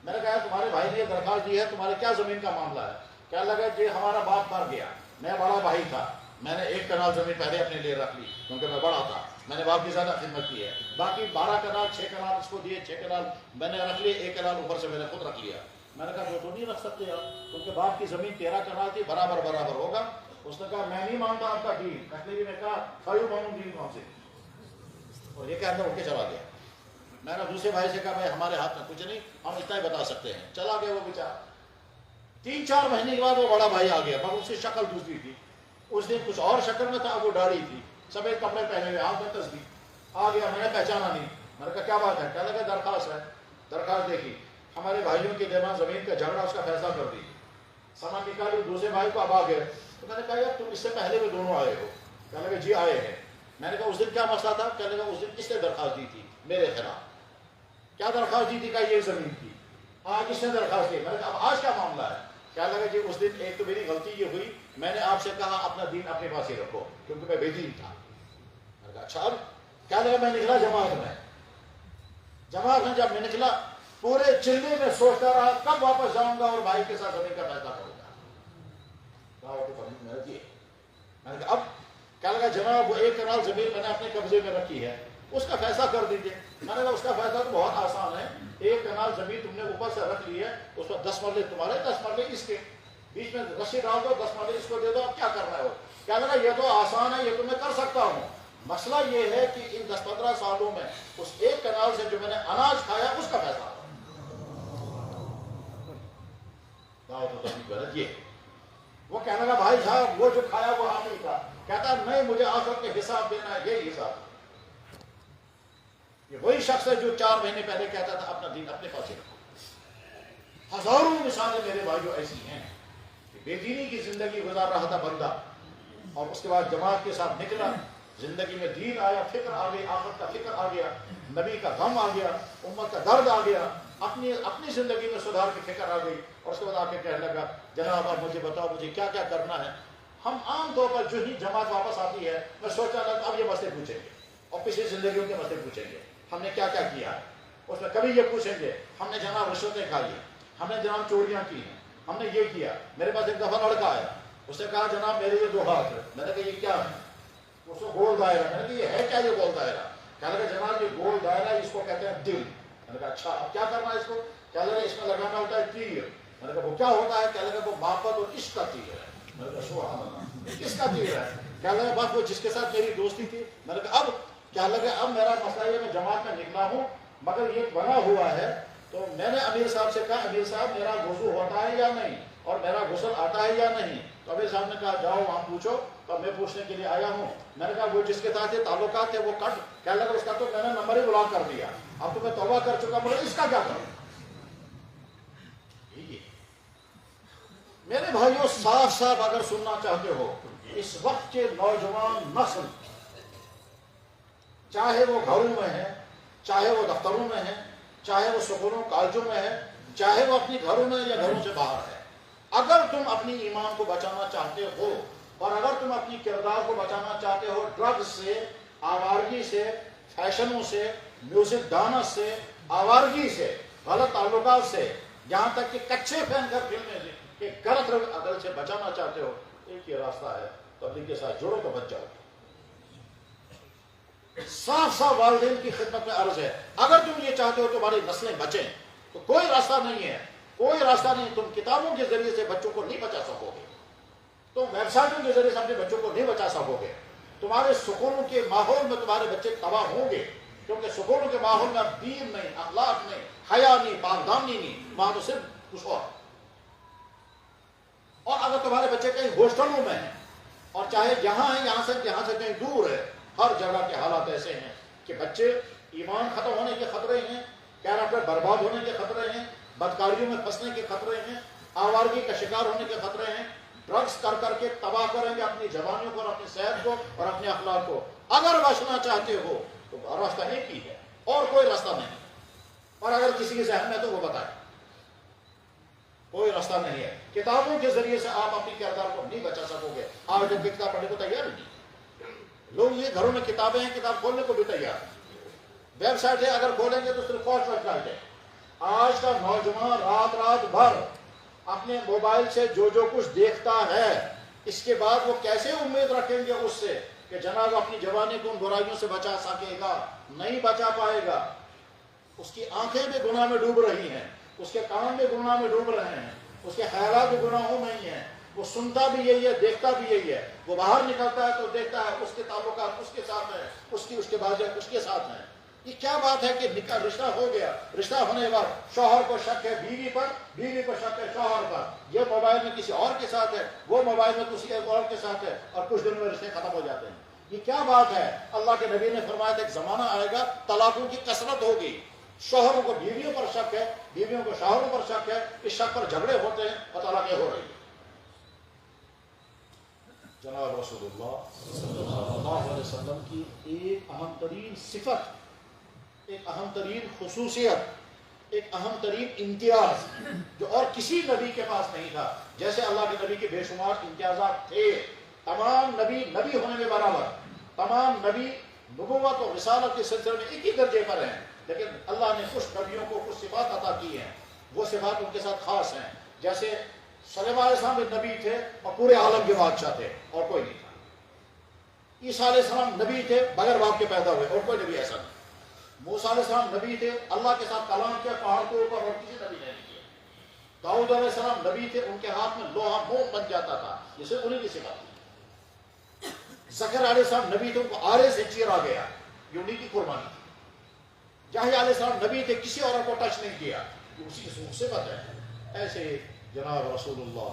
میں نے کہا تمہارے بھائی نے یہ درخواست دی ہے، تمہارے کیا زمین کا معاملہ ہے؟ کیا لگا جی ہمارا باپ مر گیا، میں بڑا بھائی تھا، میں نے 1 کنال زمین پہلے اپنے لیے رکھ لی کیونکہ میں بڑا تھا، میں نے باپ کی زیادہ خدمت کی ہے. باقی 12 کنال 6 کنال اس کو دیے، 6 کنال میں نے رکھ لیے، 1 کنال اوپر سے میں نے خود رکھ لیا. میں نے کہا وہ تو نہیں رکھ سکتے آپ کیونکہ باپ کی زمین 13 کنال تھی، برابر برابر ہوگا. اس نے کہا میں نہیں مانتا آپ کا دین. کشمیری میں کہا خیو مانوں دین کون سے، اور یہ کہ اندر اٹھ کے چلا گیا. میں نے دوسرے بھائی سے کہا بھائی ہمارے ہاتھ میں کچھ نہیں، ہم اتنا ہی بتا سکتے ہیں. چلا گیا وہ بیچارہ. 3-4 مہینے کے بعد وہ بڑا بھائی آ گیا، مگر اس کی شکل دوسری تھی. اس دن کچھ اور شکل میں تھا، وہ داڑھی تھی، سفید کپڑے پہنے ہوئے، ہاتھ میں تسبیح. آ گیا، میں نے پہچانا نہیں. میں نے کہا کیا بات ہے؟ کیا لگا درخواست ہے. درخواست دیکھی، ہمارے بھائیوں کے درمیان زمین کا جھگڑا، اس کا فیصلہ کر دی. سامان نکالی دوسرے بھائی کو، اب آ گئے. تو میں نے کہا یار تم اس سے پہلے بھی دونوں آئے ہو. کیا لگا جی آئے ہیں. میں نے کہا اس دن کیا مسئلہ تھا؟ کیا لگا اس دن کس نے درخواست دی تھی میرے خلاف؟ کیا درخواست دی تھی؟ کہ یہ زمین کی. آج کس نے درخواست دی؟ میں نے کہا اب آج کیا معاملہ ہے؟ کیا لگا جی اس دن ایک تو میری غلطی یہ ہوئی، میں نے آپ سے کہا اپنا دین اپنے پاس ہی رکھو کیونکہ میں بے دین تھا. میں نے کہا اچھا. اب کیا لگا میں نکلا جماعت میں جب میں نکلا پورے چلے میں سوچتا رہا کب واپس جاؤں گا اور بھائی کے ساتھ زمین کا فیصلہ کروں گا. میں نے کہا اب کیا لگا جناب وہ 1 کنال زمین میں نے اپنے قبضے میں رکھی ہے، اس کا فیصلہ کر دیجیے. میں نے کہا اس کا فیصلہ تو بہت آسان ہے. 1 کنال زمین تم نے اوپر سے رکھ لی ہے، اس پر 10 مرلے تمہارے 10 مرلے اس کے، بیچ میں رسی ڈال دو، 10 مرلے اس کو دے دو. اب کیا کرنا ہے وہ؟ کیا لگا یہ تو آسان ہے، یہ تو میں کر سکتا ہوں. مسئلہ یہ ہے کہ ان 10-15 سالوں میں اس 1 کنال سے جو میں نے اناج کھایا اس کا فیصلہ یہ. وہ کہنے لگا بھائی صاحب وہ جو کھایا وہ آپ ہی تھا. کہتا نہیں مجھے آخرت کے حساب دینا ہے، یہ حساب. یہ وہی شخص ہے جو 4 مہینے پہلے کہتا تھا اپنا دین اپنے پاس ہی رکھو. ہزاروں مثالیں میرے بھائیوں ایسی ہیں کہ بے دینی کی زندگی گزار رہا تھا بندہ، اور اس کے بعد جماعت کے ساتھ نکلا، زندگی میں دین آیا، فکر آ گئی، آخرت کا فکر آ گیا، نبی کا غم آ گیا، امت کا درد آ گیا، اپنی زندگی میں سدھار کی فکر آ گئی. اور اس کے بعد آ کے کہنے لگا جناب آپ مجھے بتاؤ مجھے کیا کیا کرنا ہے. ہم عام طور پر جو ہی جماعت واپس آتی ہے میں سوچا تھا اب یہ مسئلے پوچھیں گے اور پچھلی زندگیوں کے مسئلے پوچھیں گے، ہم نے کیا کیا کیا ہے. اس میں کبھی یہ پوچھیں گے ہم نے جناب رشوتیں کھائی ہیں، ہم نے جناب چوریاں کی ہیں، ہم نے یہ کیا. میرے پاس ایک دفعہ لڑکا آیا، اس نے کہا جناب میرے یہ 2 ہاتھ ہیں. میں نے کہا یہ کیا ہے؟ اس کو گول دائرہ. میں نے کہا یہ ہے کیا یہ گول دائرہ؟ کیا لگا جناب یہ گول دائرہ اس کو کہتے ہیں دل. میں نے کہا اچھا اب کیا کرنا ہے اس کو؟ کیا لگا اس میں لگانا ہوتا ہے تیر. میں نے کہا وہ کیا ہوتا ہے؟ کیا لگا وہ محبت اور عشق کا تیر ہے. میں نے کہا سبحان اللہ کس کا تیر ہے؟ کیا لگا بس وہ جس کے ساتھ میری دوستی تھی. میں نے کہا اب کیا لگا اب میرا مسئلہ یہ میں جماعت میں نکلا ہوں مگر یہ بنا ہوا ہے. تو میں نے امیر صاحب سے کہا امیر صاحب میرا وضو ہوتا ہے یا نہیں اور میرا غسل آتا ہے یا نہیں. تو امیر صاحب نے کہا جاؤ وہاں پوچھو. تو میں پوچھنے کے لیے آیا ہوں. میں نے کہا وہ جس کے ساتھ یہ تعلقات تھے وہ کٹ. کیا لگا اس کا تو میں نے نمبر ہی بلاک کر دیا. اب تو میں توبہ کر چکا، مگر اس کا کیا کروں؟ میرے بھائیوں صاف صاف اگر سننا چاہتے ہو اس وقت کے نوجوان نسل، چاہے وہ گھروں میں ہے، چاہے وہ دفتروں میں ہے، چاہے وہ سکولوں کالجوں میں ہے، چاہے وہ اپنی گھروں میں یا گھروں سے باہر ہے، اگر تم اپنی ایمان کو بچانا چاہتے ہو اور اگر تم اپنی کردار کو بچانا چاہتے ہو ڈرگز سے، آوارگی سے، فیشنوں سے، میوزک ڈانس سے، آوارگی سے، غلط تعلقات سے، یہاں تک کہ کچھے پہن کر پھرنے سے، کہ غلط عدل سے بچانا چاہتے ہو، ایک ہی راستہ ہے، تبلیغ کے ساتھ جوڑو تو بچ جاؤ۔ صاف صاف والدین کی خدمت میں عرض ہے، اگر تم یہ چاہتے ہو تمہاری نسلیں بچیں تو کوئی راستہ نہیں ہے، کوئی راستہ نہیں۔ تم کتابوں کے ذریعے سے بچوں کو نہیں بچا سکو گے، تم ویب سائٹوں کے ذریعے سے اپنے بچوں کو نہیں بچا سکو گے، تمہارے سکولوں کے ماحول میں تمہارے بچے تباہ ہوں گے، کیونکہ سکولوں کے ماحول میں دین نہیں، اخلاق نہیں، حیا نہیں، پاکدامنی نہیں، وہاں تو صرف کچھ اور اگر تمہارے بچے کہیں ہاسٹلوں میں ہیں، اور چاہے یہاں ہیں، یہاں سے کہیں دور ہے، ہر جگہ کے حالات ایسے ہیں کہ بچے ایمان ختم ہونے کے خطرے ہیں، کیریکٹر برباد ہونے کے خطرے ہیں، بدکاریوں میں پھنسنے کے خطرے ہیں، آوارگی کا شکار ہونے کے خطرے ہیں، ڈرگس کر کے تباہ کریں گے اپنی جوانیوں کو اور اپنی صحت کو اور اپنے اخلاق کو۔ اگر بچنا چاہتے ہو تو راستہ ایک ہی ہے اور کوئی راستہ نہیں، اور اگر کسی کے ذہن میں تو وہ بتائے، کوئی راستہ نہیں ہے۔ کتابوں کے ذریعے سے آپ اپنی کردار کو نہیں بچا سکو گے۔ آپ جو کتاب پڑھنے کو تیار نہیں، لوگ یہ گھروں میں کتابیں ہیں، کتاب کھولنے کو بھی تیار، ویب سائٹ ہے اگر کھولیں گے تو صرف فوج ویب ہے۔ آج کا نوجوان رات بھر اپنے موبائل سے جو کچھ دیکھتا ہے، اس کے بعد وہ کیسے امید رکھیں گے اس سے کہ جناب اپنی جوانی کو ان برائیوں سے بچا سکے گا؟ نہیں بچا پائے گا۔ اس کی آنکھیں بھی گناہ میں ڈوب رہی ہیں، اس کے کان بھی گناہ میں ڈوب رہے ہیں، اس کے خیالات بھی گناہوں میں ہی ہیں، وہ سنتا بھی یہی ہے، دیکھتا بھی یہی ہے، وہ باہر نکلتا ہے تو دیکھتا ہے اس کے تعلقات اس کے ساتھ ہیں، اس کے بعد اس کے ساتھ ہیں۔ یہ کیا بات ہے کہ نکاح رشتہ ہو گیا، رشتہ ہونے کے بعد شوہر کو شک ہے بیوی پر، بیوی کو شک ہے شوہر پر، یہ موبائل میں کسی اور کے ساتھ ہے، وہ موبائل میں کسی اور کے ساتھ ہے، اور کچھ دنوں میں رشتے ختم ہو جاتے ہیں۔ یہ کیا بات ہے؟ اللہ کے نبی نے فرمایا تھا ایک زمانہ آئے گا طلاقوں کی کثرت ہوگی، شوہروں کو بیویوں پر شک ہے، بیویوں کو شوہروں پر شک ہے، اس شک پر جھگڑے ہوتے ہیں اور طلاقیں ہو رہی ہیں۔ جناب رسول اللہ صلی اللہ علیہ وسلم کی ایک اہم ترین صفت، ایک اہم ترین خصوصیت، ایک اہم ترین امتیاز جو اور کسی نبی کے پاس نہیں تھا، جیسے اللہ کے نبی کے بے شمار امتیازات تھے، تمام نبی ہونے میں برابر، تمام نبی نبوت اور رسالت کے سلسلے میں ایک ہی درجے پر ہیں، لیکن اللہ نے کچھ نبیوں کو کچھ صفات عطا کی ہیں، وہ صفات ان کے ساتھ خاص ہیں۔ جیسے سلیمان علیہ السلام ایک نبی تھے اور پورے عالم کے بادشاہ تھے اور کوئی نہیں تھا۔ عیسیٰ علیہ السلام نبی تھے، بغیر باپ کے پیدا ہوئے اور کوئی نبی ایسا نہیں۔ موسیٰ علیہ السلام نبی تھے، اللہ کے ساتھ کلام کیا پہاڑ کے اوپر اور کسی نبی نے نہیں کیا۔ داؤد علیہ السلام نبی تھے، ان کے ہاتھ میں لوہا موم بن جاتا تھا، یہ صرف انہیں کی صفات تھی۔ زکریا علیہ السلام نبی تھے، ان کو آرے سے چیرا گیا، یہ انہیں کی قربانی تھی۔ یحییٰ علیہ السلام نبی تھے، کسی اور کو ٹچ نہیں کیا، یہ اسی کی صفت ہے۔ ایسے جناب رسول اللہ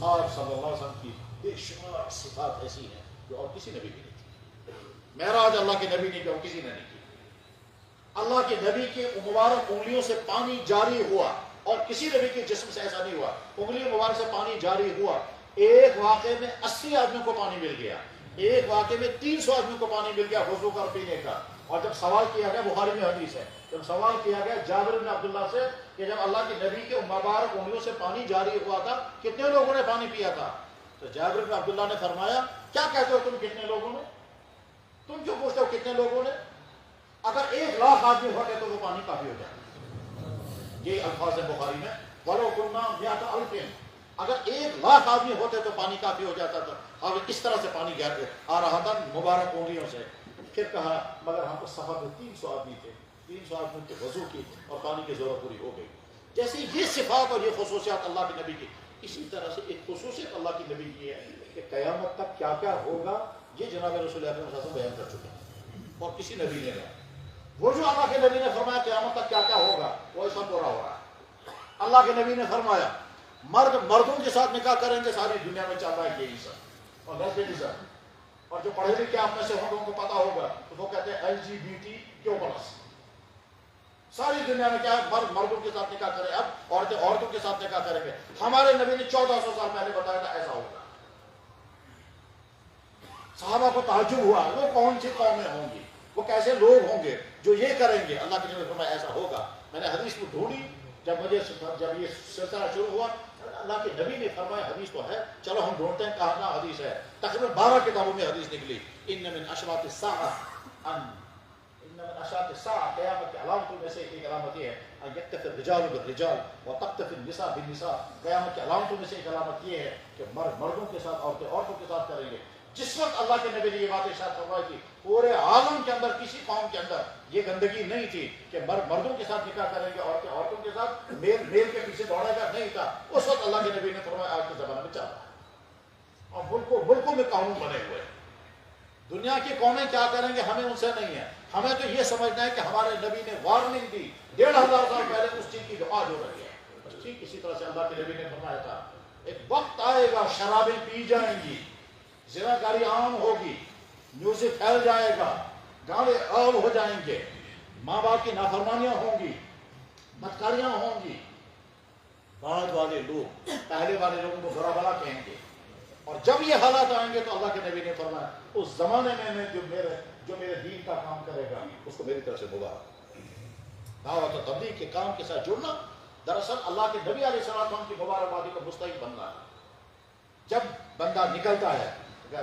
آپ صلی اللہ علیہ وسلم کی بے شمار صفات ایسی ہیں جو اور کسی نبی کی نہیں تھی۔ معراج اللہ کے نبی نے کیا، کسی نے نہیں کی۔ اللہ کے نبی کے مبارک انگلیوں سے پانی جاری ہوا اور کسی نبی کے جسم سے ایسا نہیں ہوا، انگلی مبارک سے پانی جاری ہوا۔ ایک واقعے میں 80 آدمیوں کو پانی مل گیا، ایک واقعے میں 300 آدمیوں کو پانی مل گیا وضو کر پینے کا۔ اور جب سوال کیا گیا، بخاری میں حدیث ہے، جب سوال کیا گیا جابر بن عبداللہ سے کہ جب اللہ کے نبی کے مبارک انگلیوں سے پانی جاری ہوا تھا کتنے لوگوں نے پانی پیا تھا، تو جابر بن عبداللہ نے فرمایا کیا کہتے ہو تم کتنے لوگوں نے؟ تم کیوں پوچھتے ہو کتنے لوگوں نے؟ اگر 1,00,000 آدمی ہوتے تو وہ پانی کافی ہو جاتا۔ یہ الفاظ بخاری میں وَلَوْ كُنَّا مِئَةَ أَلْفٍ، اگر 1,00,000 آدمی ہوتے تو پانی کافی ہو جاتا تھا۔ اور اس طرح سے پانی آ رہا تھا مبارک انگلیوں سے۔ پھر کہا مگر ہم کو سفر میں 300 آدمی تھے، 300 آدمی کے وضو کی اور پانی کی ضرورت پوری ہو گئی۔ جیسے یہ صفات اور یہ خصوصیات اللہ کے نبی کی، اسی طرح سے ایک خصوصیت اللہ کے نبی کی ہے کہ قیامت تک کیا کیا ہوگا یہ جناب رسول اللہ صلی اللہ علیہ وسلم بیان کر چکے ہیں اور کسی نبی نے نہیں۔ وہ جو اللہ کے نبی نے فرمایا قیامت تک کیا کیا ہوگا وہ سب پورا ہو رہا ہے۔ اللہ کے نبی نے فرمایا مرد مردوں کے ساتھ نکاح کریں گے، ساری دنیا میں چل رہا ہے یہی سب، اور غلط بھی سب۔ اور جو پڑھے لکھے آپ میں سے ہوں ان کو پتا ہوگا تو وہ کہتے ہیں LGBT+، ساری دنیا میں کیا ہے، مرد مردوں کے ساتھ نکاح کریں، اب عورتیں عورتوں کے ساتھ نکاح کریں گے۔ ہمارے نبی نے 1400 سال پہلے بتایا تھا ایسا ہوگا۔ صحابہ کو تعجب ہوا وہ کون سی قومیں ہوں گی، وہ کیسے لوگ ہوں گے جو یہ کریں گے۔ اللہ کے نبی نے فرمایا ایسا ہوگا۔ میں نے حدیث کو ڈھونڈی، جب یہ سلسلہ شروع ہوا اللہ کے نبی نے فرمایا حدیث تو ہے، چلو ہم ڈھونڈتے ہیں کہاں حدیث ہے۔ تقریباً 12 کتابوں میں حدیث نکلی، ان من اشراط الساعۃ ان ان من اشراط الساعة قیامت کی علامتوں میں سے ایک علامت یہ ہے ان یکتفی الرجال بالرجال وتکتفی النساء بالنساء. قیامت کی علامتوں میں سے ایک علامت یہ ہے کہ مرد مردوں کے ساتھ عورتیں عورتوں کے ساتھ کریں گے. جس وقت اللہ کے نبی نے یہ بات ارشاد فرمائی تھی پورے عالم کے اندر کسی قوم کے اندر یہ گندگی نہیں تھی کہ مرد مردوں کے ساتھ نکاح کریں گے عورتیں عورتوں کے ساتھ میل میل کے پیچھے دوڑے گا, نہیں تھا. اس وقت اللہ کے نبی نے فرمایا آج کے زمانے میں چل رہا ہے اور ملکوں میں قانون بنے ہوئے ہیں. دنیا کی قومیں کیا کریں گے ہمیں ان سے نہیں ہے. ہمیں تو یہ سمجھنا ہے کہ ہمارے نبی نے وارننگ دی 1500 سال پہلے اس چیز کی جو آج ہو رہی ہے. ٹھیک اسی طرح سے اللہ کے نبی نے فرمایا تھا ایک وقت آئے گا شرابیں پی جائیں گی, زناکاری عام ہوگی, میوزک پھیل جائے گا, گانے عام ہو جائیں گے, ماں باپ کی نافرمانیاں ہوں گی, بدکاریاں ہوں گی. بعد والے لوگ پہلے والے لوگوں کو برا بھلا کہیں گے. اور جب یہ حالات آئیں گے تو اللہ کے نبی نے فرمایا اس زمانے میں جو میرے دین کا کام کرے گا اس کو میری طرف سے مبارک. دعوت و تبلیغ کے کام کے ساتھ جڑنا دراصل اللہ کے نبی علیہ السلام کی مبارکبادی کو مستحق بننا ہے. جب بندہ نکلتا ہے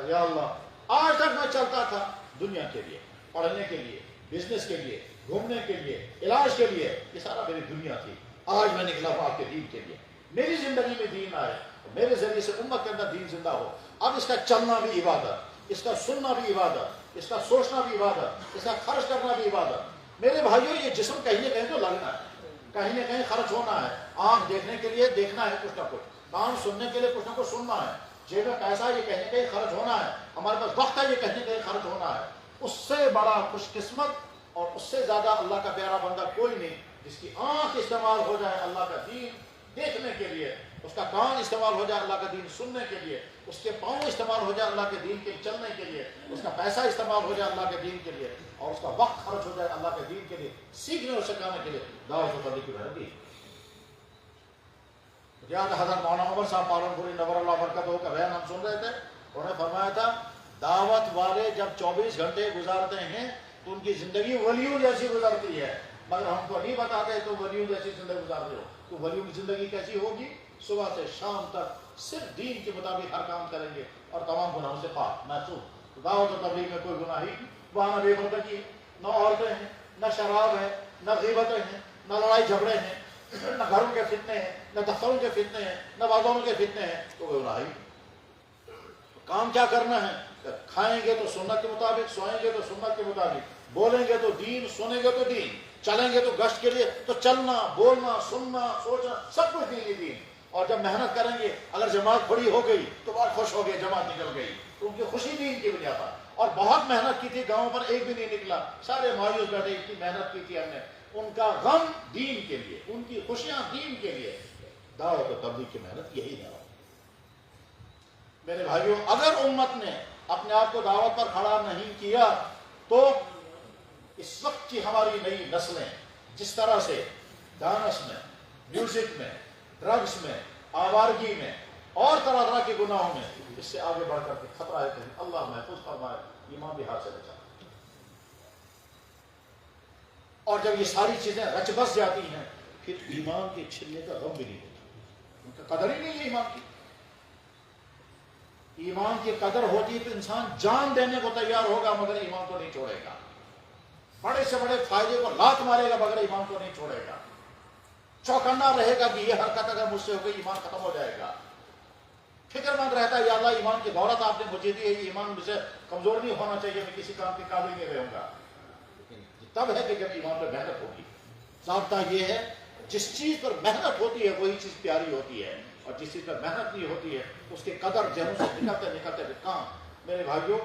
یا اللہ آج تک میں چلتا تھا دنیا کے لیے, پڑھنے کے لیے, بزنس کے لیے, گھومنے کے لیے, علاج کے لیے, یہ سارا میری دنیا تھی. آج میں نکلا ہوں آپ کے دین کے لیے. میری زندگی میں دین آئے, میرے ذریعے سے امت کے اندر دین زندہ ہو. اب اس کا چلنا بھی عبادت, اس کا سننا بھی عبادت, اس کا سوچنا بھی عبادت, اس کا خرچ کرنا بھی عبادت. میرے بھائیوں یہ جسم کہیں نہ کہیں تو لگنا ہے, کہیں نہ کہیں خرچ ہونا ہے. آنکھ دیکھنے کے لیے دیکھنا ہے کچھ نہ کچھ, کان سننے کے لیے کچھ نہ کچھ سننا ہے, جیب میں پیسہ یہ کہیں کہیں خرچ ہونا ہے, ہمارے پاس وقت ہے یہ کہیں کہیں خرچ ہونا ہے. اس سے بڑا خوش قسمت اور اس سے زیادہ اللہ کا پیارا بندہ کوئی نہیں جس کی آنکھ استعمال ہو جائے اللہ کا دین دیکھنے کے لیے, اس کا کان استعمال ہو جائے اللہ کا دین سننے کے لیے, اس کے پاؤں استعمال ہو جائے اللہ کے دین کے چلنے کے لیے, اس کا پیسہ استعمال ہو جائے اللہ کے دین کے لیے, اور اس کا وقت خرچ ہو جائے اللہ کے دین کے لیے, سیکھنے اور سکھانے کے لیے. دعوت و تبلیغ کی محنت دی. یاد حضرت مولانا عمر صاحب پالن پوری نور اللہ برکتہ کا بیان ہم سن رہے تھے. انہوں نے فرمایا تھا دعوت والے جب 24 گھنٹے گزارتے ہیں تو ان کی زندگی ولیوں جیسی گزرتی ہے, مگر ہم کو نہیں بتاتے تو ولیوں جیسی زندگی گزارتے ہو. تو ولیوں کی زندگی کیسی ہوگی؟ صبح سے شام تک صرف دین کے مطابق ہر کام کریں گے اور تمام گناہوں سے پاک محسوس. دعوت و تبلیغ میں کوئی گناہ ہی وہاں نہ بے پردگی ہے, نہ عورتیں ہیں, نہ شراب ہے, نہ غیبتیں ہیں, نہ لڑائی جھگڑے ہیں, نہ گھروں کے فتنے ہیں, نہ دفتروں کے فتنے ہیں, نہ بازاروں کے فتنے ہیں. تو کوئی گناہ ہی. کام کیا کرنا ہے؟ کھائیں گے تو سنت کے مطابق, سوئیں گے تو سنت کے مطابق, بولیں گے تو دین, سنیں گے تو دین, چلیں گے تو گشت کے لیے تو چلنا, بولنا, سننا, سوچنا سب کچھ دین ہی دین. اور جب محنت کریں گے اگر جماعت بڑی ہو گئی تو بہت خوش ہو گئے, جماعت نکل گئی تو ان کی خوشی دین کی بنیاد پر. اور بہت محنت کی تھی, گاؤں پر ایک بھی نہیں نکلا, سارے مایوس بیٹھے, اتنی محنت کی تھی ہم نے. ان کا غم دین کے لیے, ان کی خوشیاں دین کے لیے. دعوت و تبلیغ کی محنت یہی ہے. میرے بھائیوں اگر امت نے اپنے آپ کو دعوت پر کھڑا نہیں کیا تو اس وقت کی ہماری نئی نسلیں جس طرح سے ڈانس میں, میوزک میں, ڈرگس میں, آوارگی میں اور طرح طرح کے گناہوں میں, اس سے آگے بڑھ کر کے خطرہ ہے کہ اللہ محفوظ فرمائے, ایمان بھی ہاتھ سے بچا. اور جب یہ ساری چیزیں رچ بس جاتی ہیں پھر ایمان کے چھلنے کا غم بھی نہیں ہوتا, ان کا قدر ہی نہیں ہے ایمان کی. ایمان کی قدر ہوتی تو انسان جان دینے کو تیار ہوگا مگر ایمان کو نہیں چھوڑے گا. بڑے سے بڑے فائدے کو لات مارے گا مگر ایمان کو نہیں چھوڑے گا. چوکنا رہے گا کہ یہ حرکت اگر مجھ سے ہو گئی ایمان ختم ہو جائے گا. فکر مند رہتا ہے یا اللہ ایمان کی دولت آپ نے مجھے دی ہے, یہ ایمان مجھ سے کمزور نہیں ہونا چاہیے, میں کسی کام کے قابل نہیں رہوں گا. تب ہے کہ جب ایمان پر محنت ہوگی. ضابطہ یہ ہے جس چیز پر محنت ہوتی ہے وہی چیز پیاری ہوتی ہے, اور جس چیز پر محنت نہیں ہوتی ہے اس کے قدر ذہنوں سے نکلتے نکلتے کام. میرے بھائیوں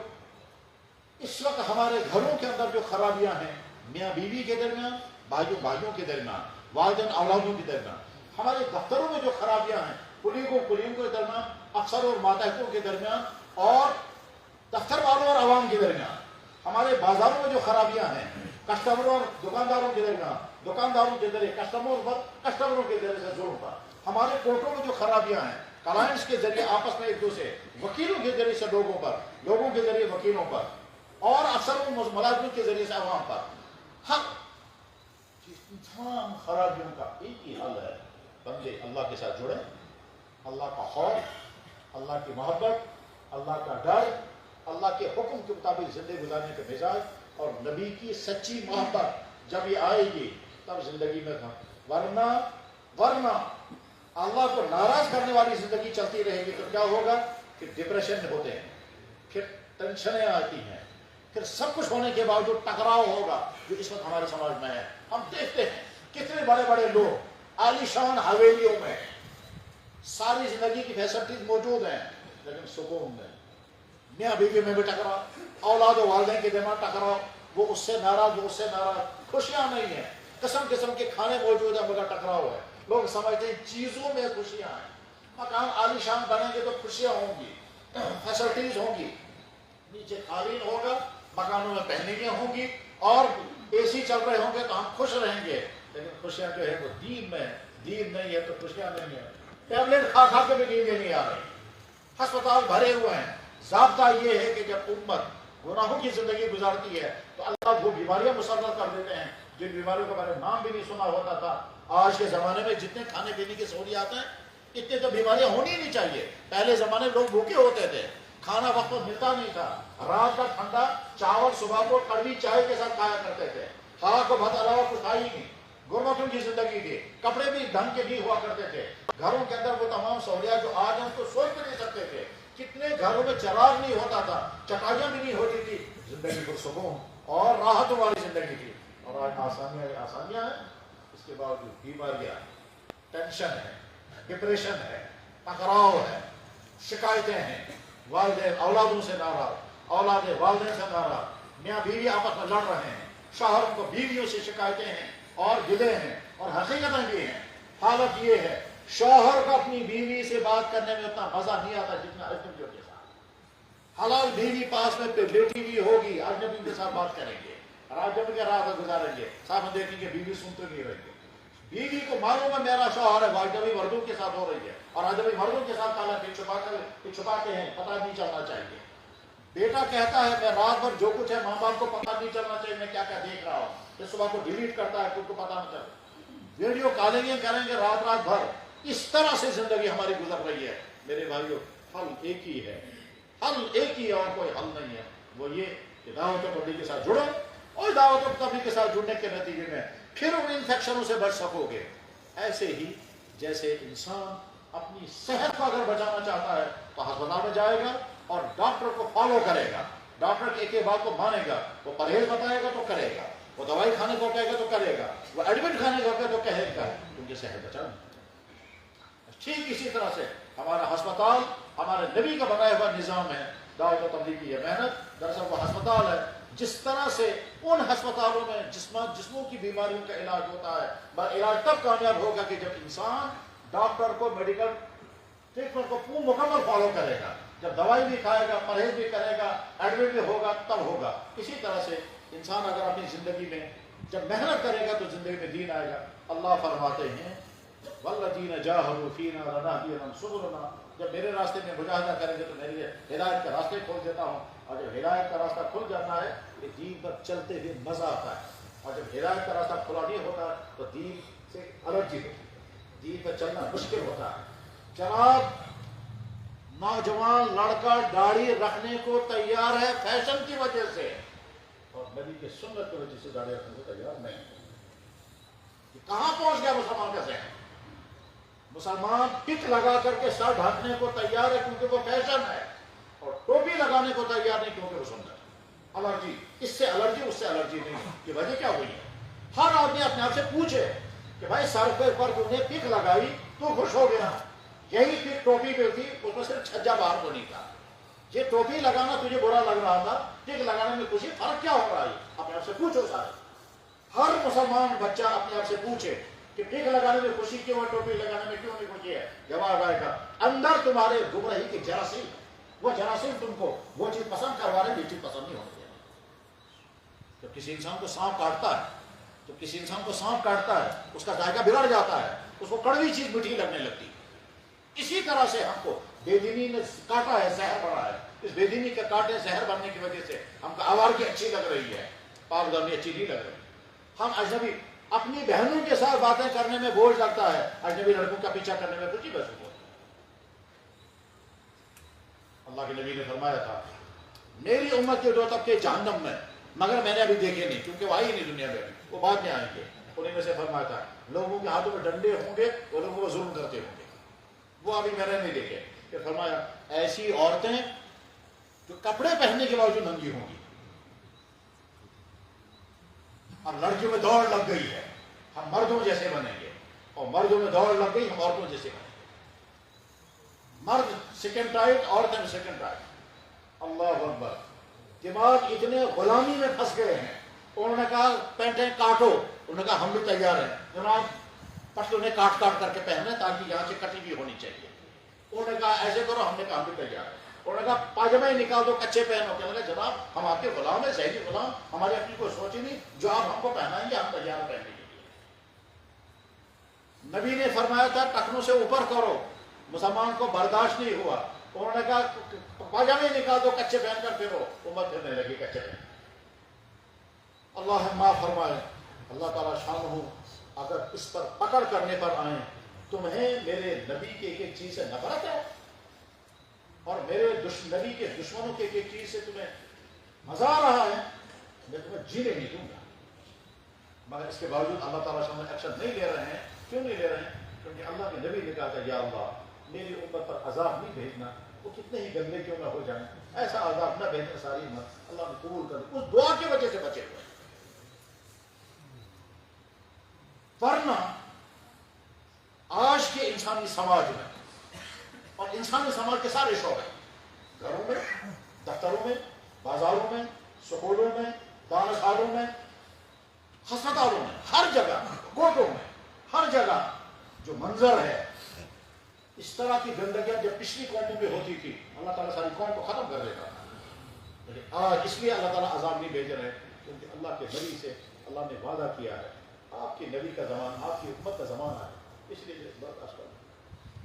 اس وقت ہمارے گھروں کے اندر جو خرابیاں ہیں, میاں بیوی کے درمیان, بھائیوں بھائیوں کے درمیان, والدین اولادوں کے درمیان, ہمارے دفتروں میں جو خرابیاں ہیں, کلیگوں کے درمیان, افسر اور ماتحتوں کے درمیان, اور دفتر والوں اور عوام کے درمیان, ہمارے بازاروں میں جو خرابیاں ہیں, کسٹمروں اور دکانداروں کے درمیان, دکانداروں کے ذریعے کسٹمروں کے ذریعے سے جوڑوں پر, ہمارے کورٹوں میں جو خرابیاں ہیں, کلائنٹس کے ذریعے آپس میں ایک دوسرے, وکیلوں کے ذریعے سے لوگوں پر, لوگوں کے ذریعے وکیلوں پر, اور افسروں ملازموں کے ذریعے سے عوام پر. حق تمام خرابیوں کا ایک ہی حل ہے, بندے اللہ کے ساتھ جڑیں, اللہ کا خوف, اللہ کی محبت, اللہ کا ڈر, اللہ کے حکم کے مطابق زندگی گزارنے کا مزاج, اور نبی کی سچی محبت جب یہ آئے گی تب زندگی میں تھا، ورنہ اللہ کو ناراض کرنے والی زندگی چلتی رہے گی تو کیا ہوگا؟ پھر ڈپریشن ہوتے ہیں، پھر ٹینشنیں آتی ہیں، پھر سب کچھ ہونے کے باوجود ٹکراؤ ہوگا جو اس وقت ہمارے سماج میں ہے۔ ہم دیکھتے ہیں کتنے بڑے بڑے لوگ عالیشان حویلیوں میں، ساری زندگی کی فیسلٹیز موجود ہیں، لیکن سکون میں، میاں بیوی میں بھی ٹکراؤ، اولاد و والدین کے درمیان ٹکراؤ، وہ اس سے ناراض، وہ اس سے ناراض، خوشیاں نہیں ہیں، قسم قسم کے کھانے موجود ہیں مگر ٹکراؤ ہے۔ لوگ سمجھتے ہیں چیزوں میں خوشیاں ہیں، مکان عالیشان بنیں گے تو خوشیاں ہوں گی، فیسلٹیز ہوں گی، نیچے قالین ہوگا، مکانوں میں پہنگیاں ہوں گی اور اے سی چل رہے ہوں گے تو ہم خوش رہیں گے، لیکن خوشیاں جو ہے وہ دین میں، دین نہیں ہے تو خوشیاں نہیں ہیں۔ ٹیبلٹ کھا کھا کے بھی نیندیں نہیں آ رہی، ہسپتال بھرے ہوئے ہیں۔ ضابطہ یہ ہے کہ جب امت گناہوں کی زندگی گزارتی ہے تو اللہ وہ بیماریاں مسلط کر دیتے ہیں جن بیماریوں کا میں نے نام بھی نہیں سنا ہوتا تھا۔ آج کے زمانے میں جتنے کھانے پینے کی سہولیات ہیں اتنے تو بیماریاں ہونی نہیں چاہیے۔ پہلے زمانے میں لوگ بھوکے ہوتے تھے، کھانا وقت پر ملتا نہیں تھا، رات کا ٹھنڈا چاول صبح کو کڑوی چائے کے ساتھ کھایا کرتے تھے، ہوا کو بہت علاوہ کچھ کھائی نہیں، غربتوں کی زندگی تھی، کپڑے بھی ڈھنگ کے نہیں ہوا کرتے تھے، گھروں کے اندر وہ تمام سہولیات جو آج ہم تو سوچ بھی نہیں سکتے تھے۔ کتنے گھروں میں چراغ نہیں ہوتا تھا، چٹائیاں بھی نہیں ہوتی تھی، زندگی پرسکون اور راحتوں والی زندگی تھی۔ اور آج آسانیاں ہیں، اس کے باوجود بیماریاں، ٹینشن ہے، ڈپریشن ہے، ٹکراؤ ہے، شکایتیں ہیں، والدین اولادوں سے ناراض، اولاد والدین سے ناراض، میاں بیوی آپس میں لڑ رہے ہیں، شوہروں کو بیویوں سے شکایتیں ہیں اور گلے ہیں اور حقیقتیں بھی ہیں۔ حالت یہ ہے شوہر کو اپنی بیوی سے بات کرنے میں اتنا مزہ نہیں آتا جتنا اجنبیوں کے ساتھ۔ حلال بیوی پاس میں بیٹی بھی ہوگی، اجنبی کے ساتھ بات کریں گے، اجنبی کے رات گزاریں گے، ساتھ دیکھیں گے بیوی سنتے نہیں رہیں گے۔ بیوی کو معلوم ہے میرا شوہر ہے، وہ اجنبی مردوں کے ساتھ ہو رہی ہے اور اجنبی مردوں کے ساتھ کالا چھپاتے ہیں، پتہ نہیں چلنا چاہیے۔ بیٹا کہتا ہے میں رات بھر جو کچھ ہے ماں باپ کو پتہ نہیں چلنا چاہیے میں کیا کیا دیکھ رہا ہوں، پھر صبح کو ڈیلیٹ کرتا ہے، خود کو پتہ نہ چلے، ویڈیو کالنگ کریں گے رات بھر۔ اس طرح سے زندگی ہماری گزر رہی ہے۔ میرے بھائیو، حل ایک ہی ہے، حل ایک ہی ہے اور کوئی حل نہیں ہے، وہ یہ کہ دعوت و تبلیغ کے ساتھ جڑو اور دعوت و تبلیغ کے ساتھ جڑنے کے نتیجے میں پھر ان انفیکشنوں سے بچ سکو گے۔ ایسے ہی جیسے انسان اپنی صحت کو اگر بچانا چاہتا ہے تو ہسپتال میں جائے گا اور ڈاکٹر کو فالو کرے گا، ڈاکٹر کی ایک ایک بات کو مانے گا، وہ پرہیز بتائے گا تو کرے گا، وہ دوائی کھانے کو کہے گا تو کرے گا، وہ ایڈمٹ کھانے کو کہے تو کہے گا، کیونکہ صحت بچانا۔ ٹھیک اسی طرح سے ہمارا ہسپتال ہمارے نبی کا بنایا ہوا نظام ہے، دعوت و تبلیغ کی یہ محنت دراصل وہ ہسپتال ہے جس طرح سے ان ہسپتالوں میں جسموں کی بیماریوں کا علاج ہوتا ہے، پر علاج تب کامیاب ہوگا کہ جب انسان ڈاکٹر کو میڈیکل ٹریٹمنٹ کو مکمل فالو کرے گا، جب دوائی بھی کھائے گا، پرہیز بھی کرے گا، ایڈمٹ بھی ہوگا تب ہوگا۔ اسی طرح سے انسان اگر اپنی زندگی میں جب محنت کرے گا تو زندگی میں دین آئے گا۔ اللہ فرماتے ہیں والذین جاہدوا فینا لنہدینہم سبلنا، جب میرے راستے میں مجاہدہ کریں گے تو میری ہدایت کا راستے کھول دیتا ہوں، اور جب ہدایت کا راستہ کھل جاتا ہے کہ دین پر چلتے ہوئے مزہ آتا ہے، اور جب ہدایت کا راستہ کھلا نہیں ہوتا تو دین سے الرجی ہوتی ہے، دین پر چلنا مشکل ہوتا ہے۔ جناب، نوجوان لڑکا داڑھی رکھنے کو تیار ہے فیشن کی وجہ سے، اور نبی کی سنت کی وجہ سے داڑھی رکھنے کو تیار نہیں۔ کہاں پہنچ گیا مسلمان کا ذہن؟ مسلمان پک لگا کر کے سر ڈھانکنے کو تیار ہے کیونکہ وہ فیشن ہے، اور ٹوپی لگانے کو تیار نہیں کیونکہ وہ سنت ہے۔ الرجی، اس سے الرجی اس سے الرجی نہیں، یہ وجہ کیا ہوئی ہے؟ ہر آدمی اپنے آپ سے پوچھے کہ بھائی سر پہ پر تم نے پک لگائی تو خوش ہو گیا، یہی پک ٹوپی پہ تھی، اس میں صرف چھجا باہر کو نہیں تھا، یہ ٹوپی لگانا تجھے برا لگ رہا تھا، پک لگانے میں خوشی، فرق کیا ہو رہا ہے؟ اپنے آپ سے پوچھو سارے، ہر مسلمان بچہ اپنے آپ سے پوچھے کہ ٹیک لگانے میں خوشی کیوں ہے، ٹوپی لگانے میں کیوں نہیں خوشی ہے؟ جواب آئے گا اندر تمہارے گمراہی کے جراثیم، وہ جراثیم تم کو وہ چیز پسند کروا رہے ہیں، یہ چیز پسند نہیں ہوتی ہے۔ جب کسی انسان کو سانپ کاٹتا ہے، جب کسی انسان کو سانپ کاٹتا ہے اس کا ذائقہ بگڑ جاتا ہے، اس کو کڑوی چیز میٹھی لگنے لگتی ہے۔ اسی طرح سے ہم کو بے دینی نے کاٹا ہے، زہر بڑا ہے، اس بے دینی کے کاٹے زہر بننے کی وجہ سے ہم کو آوارگی اچھی لگ رہی ہے، پاک دامنی اچھی نہیں لگ رہی۔ ہم اجنبی اپنی بہنوں کے ساتھ باتیں کرنے میں بوجھ لگتا ہے، اجنبی لڑکوں کا پیچھا کرنے میں کچھ ہی بس ہو۔ اللہ کے نبی نے فرمایا تھا میری امت کے دو طبقے جہنم میں، مگر میں نے ابھی دیکھے نہیں، کیونکہ وہ آئی نہیں دنیا میں، وہ بعد میں آئیں گے۔ انہیں میں سے فرمایا تھا لوگوں کے ہاتھوں میں ڈنڈے ہوں گے، وہ لوگوں کو ظلم کرتے ہوں گے، وہ ابھی میں نے نہیں دیکھے۔ کہ فرمایا ایسی عورتیں جو کپڑے پہننے کے باوجود ننگی ہوں گی، اور لڑکیوں میں دوڑ لگ گئی ہے ہم مردوں جیسے بنیں گے، اور مردوں میں دوڑ لگ گئی ہم عورتوں جیسے بنیں گے۔ مرد سیکنڈ ٹائٹ، عورتیں بھی سیکنڈ ٹائٹ۔ اللہ اکبر۔ دماغ اتنے غلامی میں پھنس گئے ہیں۔ انہوں نے کہا پینٹیں کاٹو، انہوں نے کہا ہم بھی تیار ہیں جناب، پٹلوں کاٹ کاٹ کر کے پہنے تاکہ یہاں سے کٹی بھی ہونی چاہیے۔ انہوں نے کہا ایسے کرو، ہم نے کہا ہم بھی تیار ہیں۔ انہوں نے کہا پاجامے نکال دو، کچے پہنو۔ کہنے لگا جناب ہم آپ کے غلام ہیں، ذہنی غلام، ہماری اپنی کوئی سوچ ہی نہیں، جو آپ ہم کو پہنائیں گے ہم تیار پہننے کے لیے۔ نبی نے فرمایا تھا ٹخنوں سے اوپر کرو، مسلمان کو برداشت نہیں ہوا۔ انہوں نے کہا پاجامے نکال دو، کچے پہن کر پھرو، امت پھرنے لگی کچے پہن۔ اللہ معاف فرمائے، اللہ تعالیٰ شان ہو، اگر اس پر پکڑ کرنے پر آئیں، تمہیں میرے نبی کے ایک ایک چیز سے نفرت ہے اور میرے نبی کے دشمنوں کے ایک ایک چیز سے تمہیں مزہ آ رہا ہے، میں تمہیں جینے نہیں دوں گا۔ مگر اس کے باوجود اللہ تعالیٰ شان ایکشن نہیں لے رہے ہیں۔ کیوں نہیں لے رہے ہیں؟ کیونکہ اللہ کے نبی نے کہا تھا یا اللہ میری امت پر عذاب نہیں بھیجنا، وہ کتنے ہی گندے کیوں نہ ہو جائیں، ایسا عذاب نہ بھیجنا ساری امت۔ اللہ نے قبول کر دی، اس دعا کی وجہ سے بچے ہوئے۔ ورنہ آج کے انسانی سماج میں اور انسانی سماج کے سارے شعبے، گھروں میں، دفتروں میں، بازاروں میں، سکولوں میں، دانشوروں میں، ہسپتالوں میں، ہر جگہ، کوٹوں میں، ہر جگہ جو منظر ہے، اس طرح کی گندگیاں جب پچھلی قوموں میں ہوتی تھی اللہ تعالیٰ ساری قوم کو ختم کر دیتا تھا، لیکن آج اس لیے اللہ تعالیٰ عذاب نہیں بھیج رہے کیونکہ اللہ کے نبی سے اللہ نے وعدہ کیا ہے، آپ کے نبی کا زمانہ، آپ کی امت کا زمانہ ہے، اس لیے برداشت کرنا۔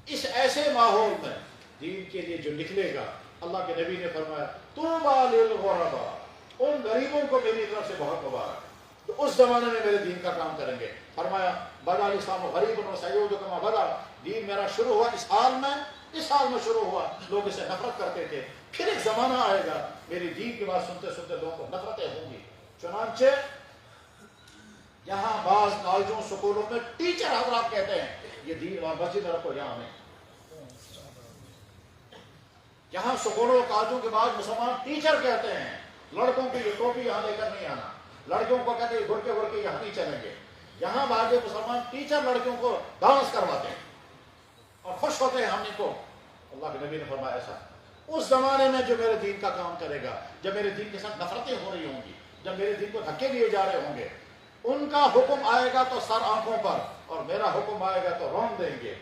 اس ایسے ماحول میں دین کے لیے جو نکلے گا، اللہ کے نبی نے فرمایا طوبی للغرباء، ان غریبوں کو میری طرف سے بہت مبارک تو اس زمانے میں میرے دین کا کام کریں گے۔ فرمایا بدا الاسلام غریبا وسیعود کما بدا، دین میرا شروع ہوا اس حال میں شروع ہوا، لوگ اسے نفرت کرتے تھے، پھر ایک زمانہ آئے گا میری دین کی بات سنتے سنتے لوگوں کو نفرتیں ہوں گی۔ چنانچہ یہاں بعض کالجوں سکولوں میں ٹیچر حضرات کہتے ہیں یہ دین وہاں مسجد میں رکھو، یہاں نہیں۔ یہاں سکولوں کالجوں کے بعد مسلمان ٹیچر کہتے ہیں لڑکوں کی یہ ٹوپی یہاں لے کر نہیں آنا، لڑکیوں کو کہتے ہیں گھڑکے گھڑکے یہاں نہیں چلیں گے۔ یہاں بعض مسلمان ٹیچر لڑکیوں کو ڈانس کرواتے ہیں اور خوش ہوتے ہیں ہم ان کو۔ اللہ کے نبی نے فرمایا ایسا اس زمانے میں جو میرے دین کا کام کرے گا، جب میرے دین کے ساتھ نفرتیں ہو رہی ہوں گی، جب میرے دین کو دھکے دیے جا رہے ہوں گے، ان کا حکم آئے گا تو سر آنکھوں پر اور میرا حکم آئے گا تو رون دیں گے۔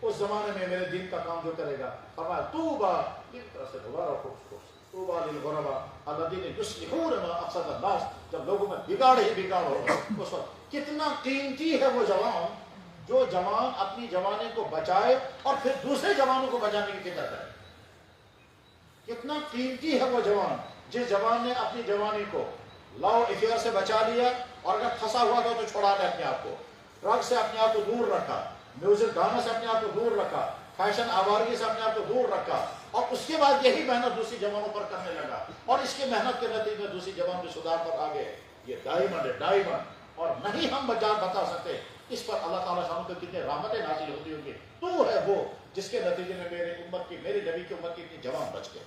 اس زمانے میں میرے دین کا کام جو کرے گا، فرمایا طوبی، اس طرح سے دوبارہ طوبی للغرباء الذین یصلحون ما افسد الناس، جب لوگوں میں بگاڑ ہی بگاڑ ہوگا اس وقت کتنا قیمتی ہے وہ جوان جو جوان اپنی جوانی کو بچائے اور پھر دوسرے جوانوں کو بچانے کی فکر کرے۔ کتنا قیمتی ہے وہ جوان جس جوان نے اپنی جوانی کو لاؤ افیئر سے بچا لیا، اور اگر پھنسا ہوا تھا تو چھوڑا لے اپنے آپ کو، ڈرگ سے اپنے آپ کو دور رکھا، میوزک گانا سے اپنے آپ کو دور رکھا، فیشن آوارگی سے اپنے آپ کو دور رکھا، اور اس کے بعد یہی محنت دوسری جوانوں پر کرنے لگا، اور اس کی محنت کے نتیجے میں دوسری جوان کے سدھار پر آگے، یہ ڈائمنڈ ہے ڈائمنڈ، اور نہیں ہم بتا سکتے اس پر اللہ تعالیٰ شان کو کتنے رحمتیں نازل ہوتی ہوں گی۔ تو ہے وہ جس کے نتیجے میں میری نبی کی امت کی اتنی جوان بچ گئے۔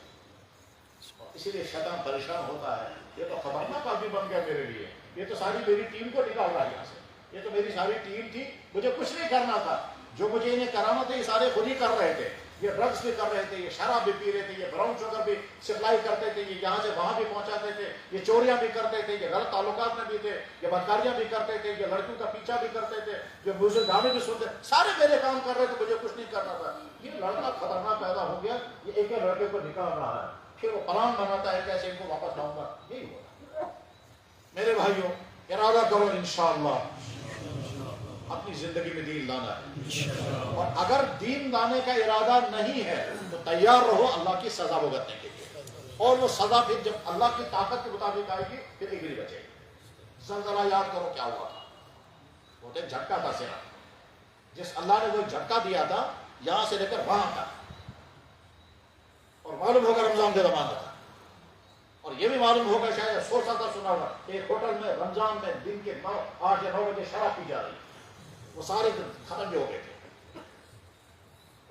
اسی لیے شیطان پریشان ہوتا ہے، یہ تو خطرناک آدمی بن گیا میرے لیے، یہ تو ساری میری ٹیم کو نکال رہا ہے یہاں سے، یہ تو میری ساری ٹیم تھی، مجھے کچھ نہیں کرنا تھا، جو مجھے انہیں کرانا تھا یہ سارے خود ہی کر رہے تھے، یہ ڈرگس بھی کر رہے تھے، یہ شراب بھی پی رہے تھے، یہ براؤن شوگر بھی سپلائی کرتے تھے، یہ یہاں سے وہاں بھی پہنچاتے تھے، یہ چوریاں بھی کرتے تھے، یہ غلط تعلقات میں بھی تھے، یہ بدکاریاں بھی کرتے تھے، یہ لڑکیوں کا پیچھا بھی کرتے تھے، یہ میوزک گانے بھی سنتے، سارے میرے کام کر رہے تھے، مجھے کچھ نہیں کرنا تھا۔ یہ لڑکا خطرناک پیدا ہو گیا، یہ ایک ایک لڑکے کو نکال رہا ہے، پھر وہ پلان بناتا ہے کیسے ان کو واپس لاؤں گا۔ یہی ہوگا میرے بھائیوں، ارادہ کرو انشاءاللہ اپنی زندگی میں دین لانا ہے، اور اگر دین لانے کا ارادہ نہیں ہے تو تیار رہو اللہ کی سزا بھگتنے کے لیے، اور وہ سزا پھر جب اللہ کی طاقت کے مطابق آئے گی پھر ایک نہیں بچے گی۔ زلزلہ یاد کرو کیا ہوا تھا، وہ جھٹکا تھا سرا، جس اللہ نے وہ جھٹکا دیا تھا یہاں سے لے کر وہاں تھا، اور معلوم ہوگا رمضان کے زمانہ تھا، اور یہ بھی معلوم ہوگا شاید 100 سال سنا ہوگا ایک ہوٹل میں رمضان میں دن کے 8 یا 9 بجے شراب پی جا رہی، وہ سارے دن ختم بھی ہو گئے تھے۔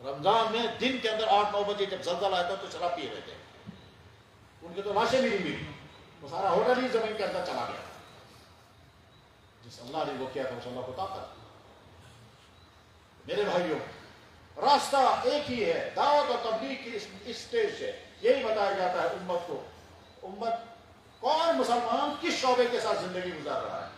رمضان میں دن کے اندر 8-9 بجے جب زلزلہ آیا تھا تو شراب پی رہے تھے، ان کی تو لاشیں بھی نہیں ملی، وہ سارا ہوٹل ہی زمین کے اندر چلا گیا۔ جس اللہ نے وہ کیا تھا اس اللہ کو طاقت۔ میرے بھائیوں، راستہ ایک ہی ہے، دعوت اور تبلیغ کی اس اسٹیج سے یہی بتایا جاتا ہے امت کو، امت کون مسلمان کس شعبے کے ساتھ زندگی گزار رہا ہے،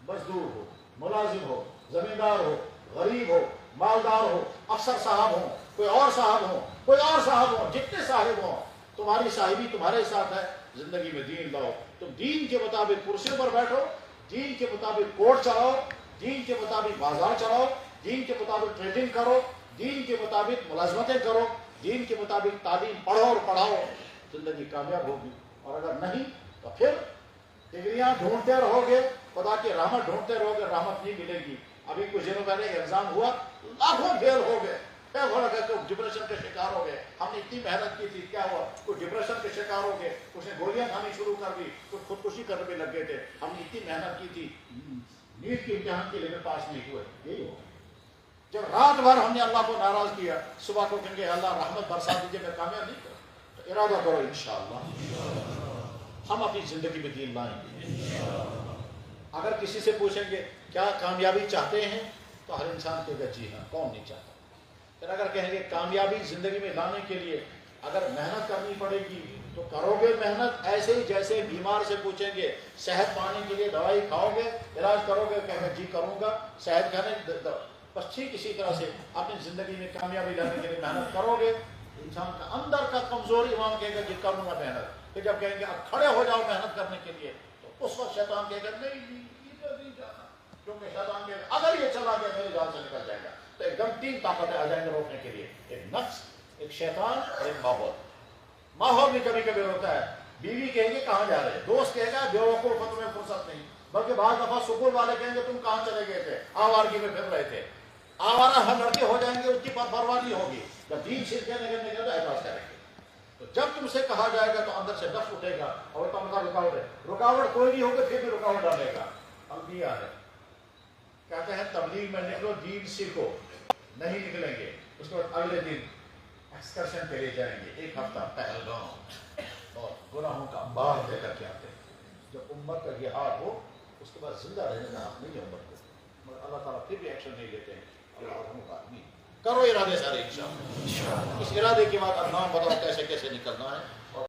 مزدور ہو، ملازم ہو، زمیندار ہو، غریب ہو، مالدار ہو، افسر صاحب ہو، کوئی اور صاحب ہو، کوئی اور صاحب ہو، جتنے صاحب ہوں، تمہاری صاحبی تمہارے ساتھ ہے۔ زندگی میں دین لاؤ، تم دین کے مطابق کرسی پر بیٹھو، دین کے مطابق کوٹ چلاؤ، دین کے مطابق بازار چلاؤ، دین کے مطابق ٹریڈنگ کرو، دین کے مطابق ملازمتیں کرو، دین کے مطابق تعلیم پڑھو اور پڑھاؤ، زندگی کامیاب ہوگی۔ اور اگر نہیں تو پھر ڈگریاں ڈھونڈتے رہو گے، خدا کی رحمت ڈھونڈتے رہو گے، رحمت نہیں ملے گی۔ ابھی کچھ دنوں پہلے ایگزام ہوا، لاکھوں فیل ہو گئے، ڈپریشن کے شکار ہو گئے۔ ہم نے اتنی محنت کی تھی، کیا ہوا؟ کچھ ڈپریشن کے شکار ہو گئے، کچھ نے گولیاں کھانی شروع کر دی، کچھ خودکشی کرنے میں لگ گئے تھے۔ ہم نے اتنی محنت کی تھی، نیٹ کے امتحان کے لیے پاس نہیں ہوئے۔ یہی ہو جب رات بھر ہم نے اللہ کو ناراض کیا، صبح کو کہیں گے اللہ رحمت برسا دیجیے، میں کامیاب نہیں کروں، تو ارادہ کرو انشاءاللہ ہم اپنی زندگی میں دین لائیں گے۔ اگر کسی سے پوچھیں گے کیا کامیابی چاہتے ہیں تو ہر انسان کہے گا جی ہاں، کون نہیں چاہتا۔ پھر اگر کہیں گے کامیابی زندگی میں لانے کے لیے اگر محنت کرنی پڑے گی تو کرو گے محنت، ایسے ہی جیسے بیمار سے پوچھیں گے صحت پانے کے لیے دوائی کھاؤ گے، علاج کرو گے، کہیں گے جی کروں گا، صحت کھانے بس ٹھیک اسی طرح سے اپنی زندگی میں کامیابی لانے کے لیے محنت کرو گے۔ انسان کا اندر کا کمزور ایمان کہے گا جی کروں گا محنت، پھر جب کہیں گے اب کھڑے ہو جاؤ محنت کرنے کے لیے تو اس وقت شیطان کہے گا نہیں نہیں جانا، کیونکہ شیطان کہے گا اگر یہ چلا گیا میرے جان سے نکل جائے گا۔ تو ایک دم 3 طاقتیں آ جائیں گے روکنے کے لیے، ایک نفس، ایک شیطان اور ایک ماحول۔ ماحول بھی کبھی کبھی روتا ہے، بیوی کہیں گے کہاں جا رہے ہیں، دوست کہے گا بیوقوف تمہیں فرصت نہیں، بلکہ بعض دفعہ سکول والے کہیں گے تم کہاں چلے گئے تھے، آوارگی میں پھر رہے تھے۔ آوارہ ہم لڑکے ہو جائیں گے، ان کی پرواہ نہیں ہوگی، جب دین سیکھ کے نکلنے کا تو احساس کریں گے۔ تو جب تم سے کہا جائے گا تو اندر سے نفس اٹھے گا اور رکاوٹ ہے، رکاوٹ کوئی نہیں ہوگی پھر بھی رکاوٹ ڈالے گا۔ انبیاء ہے، کہتے ہیں تبلیغ میں نکلو دین سیکھو، نہیں نکلیں گے اس کے بعد اگلے دن ایکسکرشن پہ لے جائیں گے، 1 ہفتہ پہلگام اور گناہوں کا بار لے کر کے آتے ہیں۔ جب امت کا یہ حال ہو اس کے بعد زندہ رہنے کا حق نہیں ہے امت کو، مگر اللہ تعالیٰ پھر بھی ایکشن نہیں لیتے ہیں۔ اللہ آدمی کرو ارادے سارے انشاءاللہ، اس ارادے کے بعد اب نام بتاؤ کیسے کیسے نکلنا ہے۔